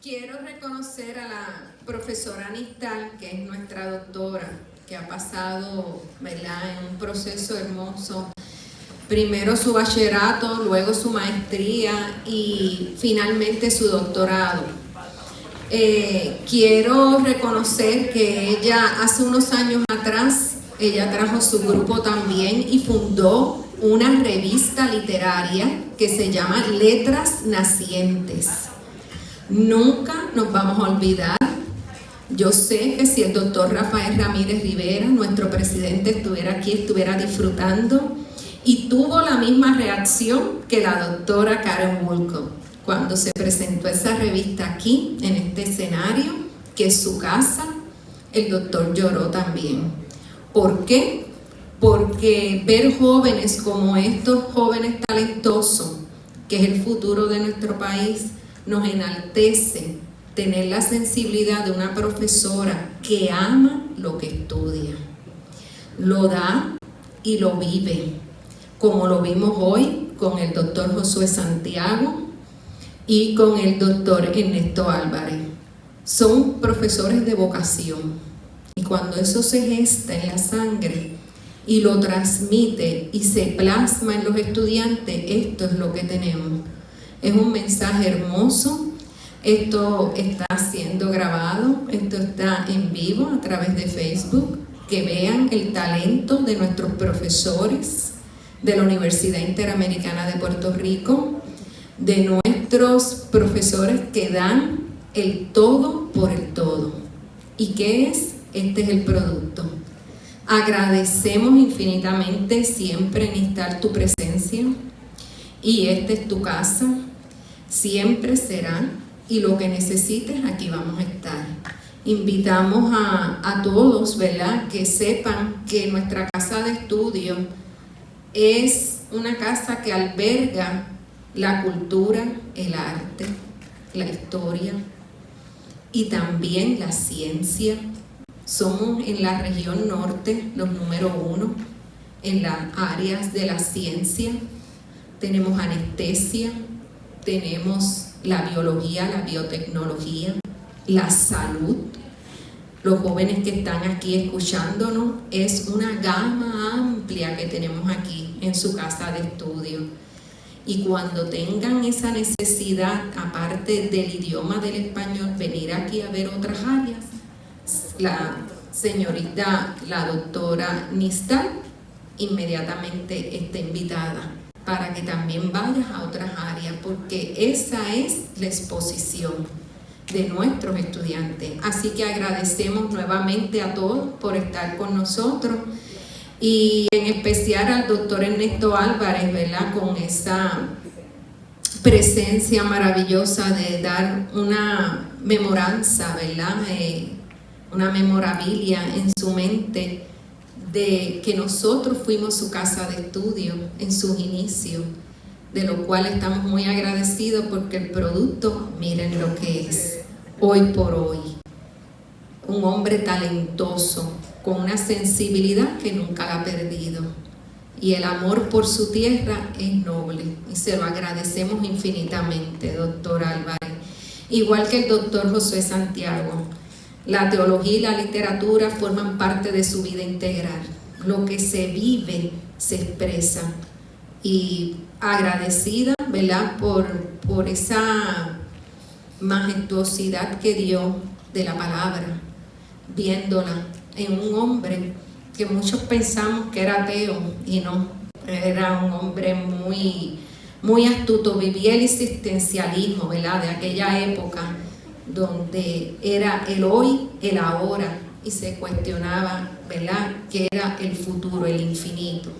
Quiero reconocer a la profesora Nistal, que es nuestra doctora, que ha pasado, ¿verdad?, en un proceso hermoso. Primero su bachillerato, luego su maestría y finalmente su doctorado. Quiero reconocer que ella hace unos años atrás, ella trajo su grupo también y fundó una revista literaria que se llama Letras Nacientes. Nunca nos vamos a olvidar. Yo sé que si el doctor Rafael Ramírez Rivera, nuestro presidente, estuviera aquí, estuviera disfrutando, y tuvo la misma reacción que la doctora Karen Woolcock cuando se presentó esa revista aquí, en este escenario, que es su casa. El doctor lloró también. ¿Por qué? porque ver jóvenes como estos jóvenes talentosos, que es el futuro de nuestro país, nos enaltece tener la sensibilidad de una profesora que ama lo que estudia, lo da y lo vive, como lo vimos hoy con el doctor Josué Santiago y con el doctor Ernesto Álvarez. Son profesores de vocación, y cuando eso se gesta en la sangre y lo transmite y se plasma en los estudiantes, esto es lo que tenemos. Es un mensaje hermoso. Esto está siendo grabado, esto está en vivo a través de Facebook. Que vean el talento de nuestros profesores de la Universidad Interamericana de Puerto Rico, de nuestros profesores que dan el todo por el todo. ¿Y qué es? Este es el producto. Agradecemos infinitamente siempre necesitar tu presencia, y esta es tu casa, siempre será, y lo que necesites aquí vamos a estar. Invitamos a todos, ¿verdad?, que sepan que nuestra casa de estudio es una casa que alberga la cultura, el arte, la historia y también la ciencia. Somos en la región norte los número 1 en las áreas de la ciencia. Tenemos anestesia, tenemos la biología, la biotecnología, la salud. Los jóvenes que están aquí escuchándonos, es una gama amplia que tenemos aquí en su casa de estudio. Y cuando tengan esa necesidad, aparte del idioma del español, venir aquí a ver otras áreas, la señorita, la doctora Nistal, inmediatamente está invitada para que también vayas a otras áreas, porque esa es la exposición de nuestros estudiantes. Así que agradecemos nuevamente a todos por estar con nosotros, y en especial al doctor Ernesto Álvarez, ¿verdad?, con esa presencia maravillosa de dar una memoranza, ¿verdad?, una memorabilia en su mente de que nosotros fuimos su casa de estudio en sus inicios, de lo cual estamos muy agradecidos, porque el producto, miren lo que es hoy por hoy. Un hombre talentoso, con una sensibilidad que nunca la ha perdido, y el amor por su tierra es noble, y se lo agradecemos infinitamente, doctor Álvarez. Igual que el doctor Josué Santiago, la teología y la literatura forman parte de su vida integral. Lo que se vive se expresa, y agradecida, ¿verdad?, por esa majestuosidad que dio de la palabra, viéndola en un hombre que muchos pensamos que era ateo, y no, era un hombre muy, muy astuto. Vivía el existencialismo, ¿verdad?, de aquella época, donde era el hoy, el ahora, y se cuestionaba, ¿verdad?, qué era el futuro, el infinito.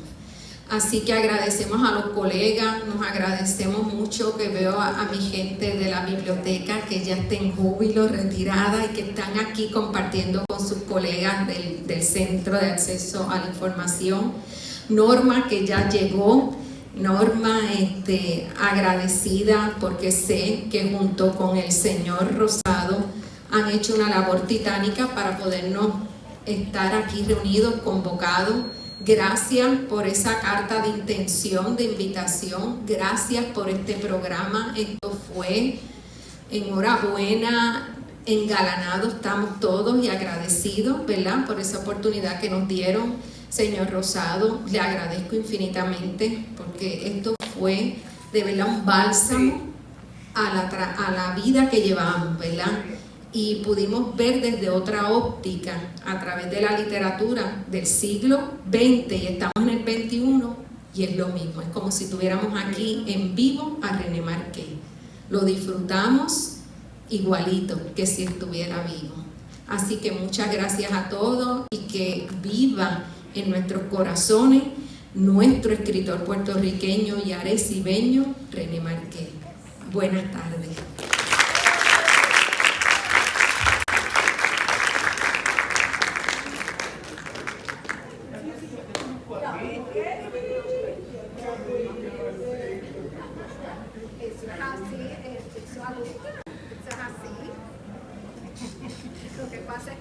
Así que agradecemos a los colegas, nos agradecemos mucho, que veo a mi gente de la biblioteca que ya está en júbilo, retirada, y que están aquí compartiendo con sus colegas del Centro de Acceso a la Información. Norma, que ya llegó. Norma, agradecida, porque sé que junto con el señor Rosado han hecho una labor titánica para podernos estar aquí reunidos, convocados. Gracias por esa carta de intención, de invitación. Gracias por este programa. Esto fue enhorabuena, engalanados estamos todos y agradecidos, ¿verdad?, por esa oportunidad que nos dieron. Señor Rosado, le agradezco infinitamente, porque esto fue de verdad un bálsamo a la vida que llevamos, ¿verdad? Y pudimos ver desde otra óptica, a través de la literatura del siglo XX, y estamos en el XXI, y es lo mismo. Es como si estuviéramos aquí en vivo a René Marqués. Lo disfrutamos igualito que si estuviera vivo. Así que muchas gracias a todos, y que viva en nuestros corazones nuestro escritor puertorriqueño y arecibeño, René Marqués. Buenas tardes.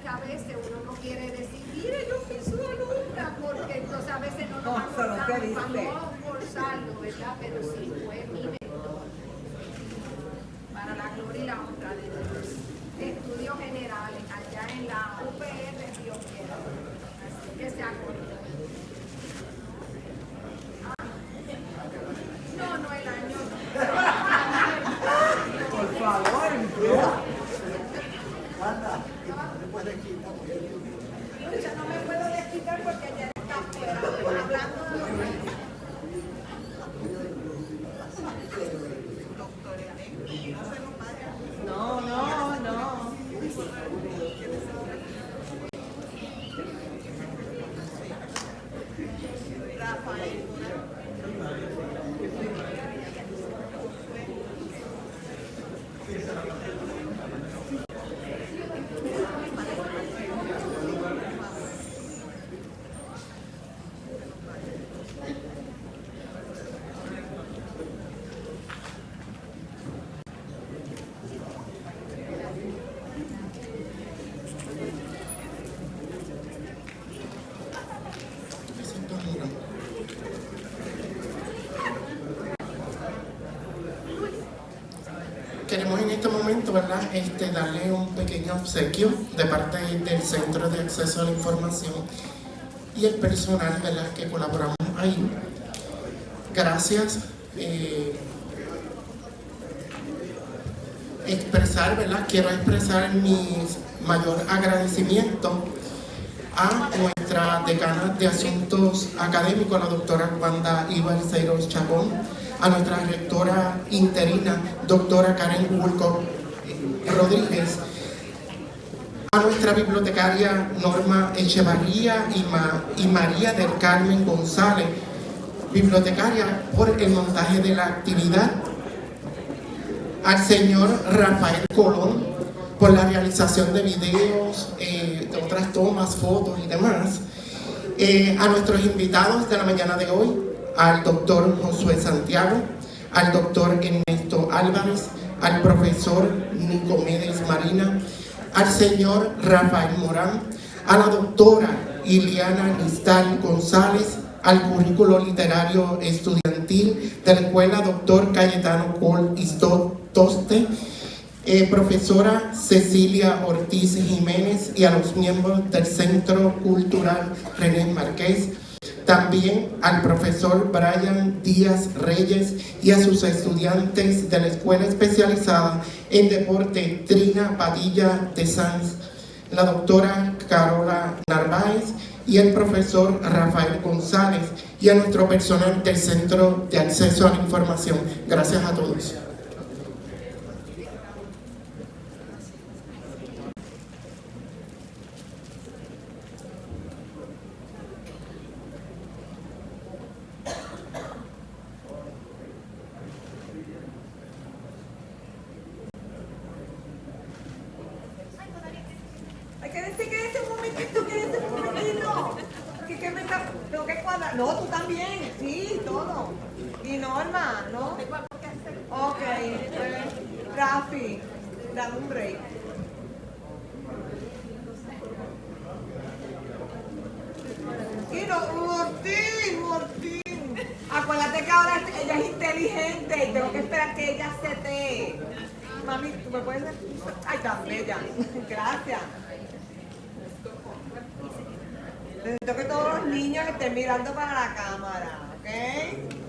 que a veces uno no quiere decir, mire, yo fui su alumna, porque entonces a veces no nos acordamos para no forzarlo, ¿verdad? Pero sí fue mi mentor, para la gloria y la honra de Dios. Estudios generales, allá en la UPR de Río Piedras, así que se acordó. No, el año. Por favor, no me puedo desquitar porque ya está fuera, hablando de No. Rafael. Queremos en este momento, ¿verdad?, darle un pequeño obsequio de parte del Centro de Acceso a la Información y el personal, ¿verdad?, que colaboramos ahí. Gracias. Quiero expresar mi mayor agradecimiento a nuestra decana de Asuntos Académicos, la doctora Wanda Ibarceiros Chacón, a nuestra rectora interina, doctora Karen Woolcock Rodríguez, a nuestra bibliotecaria Norma Echevarría y María del Carmen González, bibliotecaria, por el montaje de la actividad, al señor Rafael Colón por la realización de videos, de otras tomas, fotos y demás, a nuestros invitados de la mañana de hoy, al doctor Josué Santiago, al doctor Ernesto Álvarez, al profesor Nicomedes Marina, al señor Rafael Morán, a la doctora Iliana Nistal González, al currículo literario estudiantil de la escuela doctor Cayetano Col Toste, profesora Cecilia Ortiz Jiménez, y a los miembros del Centro Cultural René Marqués, también al profesor Brian Díaz Reyes y a sus estudiantes de la Escuela Especializada en Deporte Trina Padilla de Sanz, la doctora Carola Narváez y el profesor Rafael González, y a nuestro personal del Centro de Acceso a la Información. Gracias a todos. No, tú también, sí, todo. Y Norma, ¿no? Ok, Rafi, dame un break. Y no, Mortín. Acuérdate que ahora ella es inteligente y tengo que esperar que ella se te... Mami, ¿tú me puedes decir? Ay, tan bella. Gracias. Necesito que todos los niños estén mirando para la cámara, ¿ok?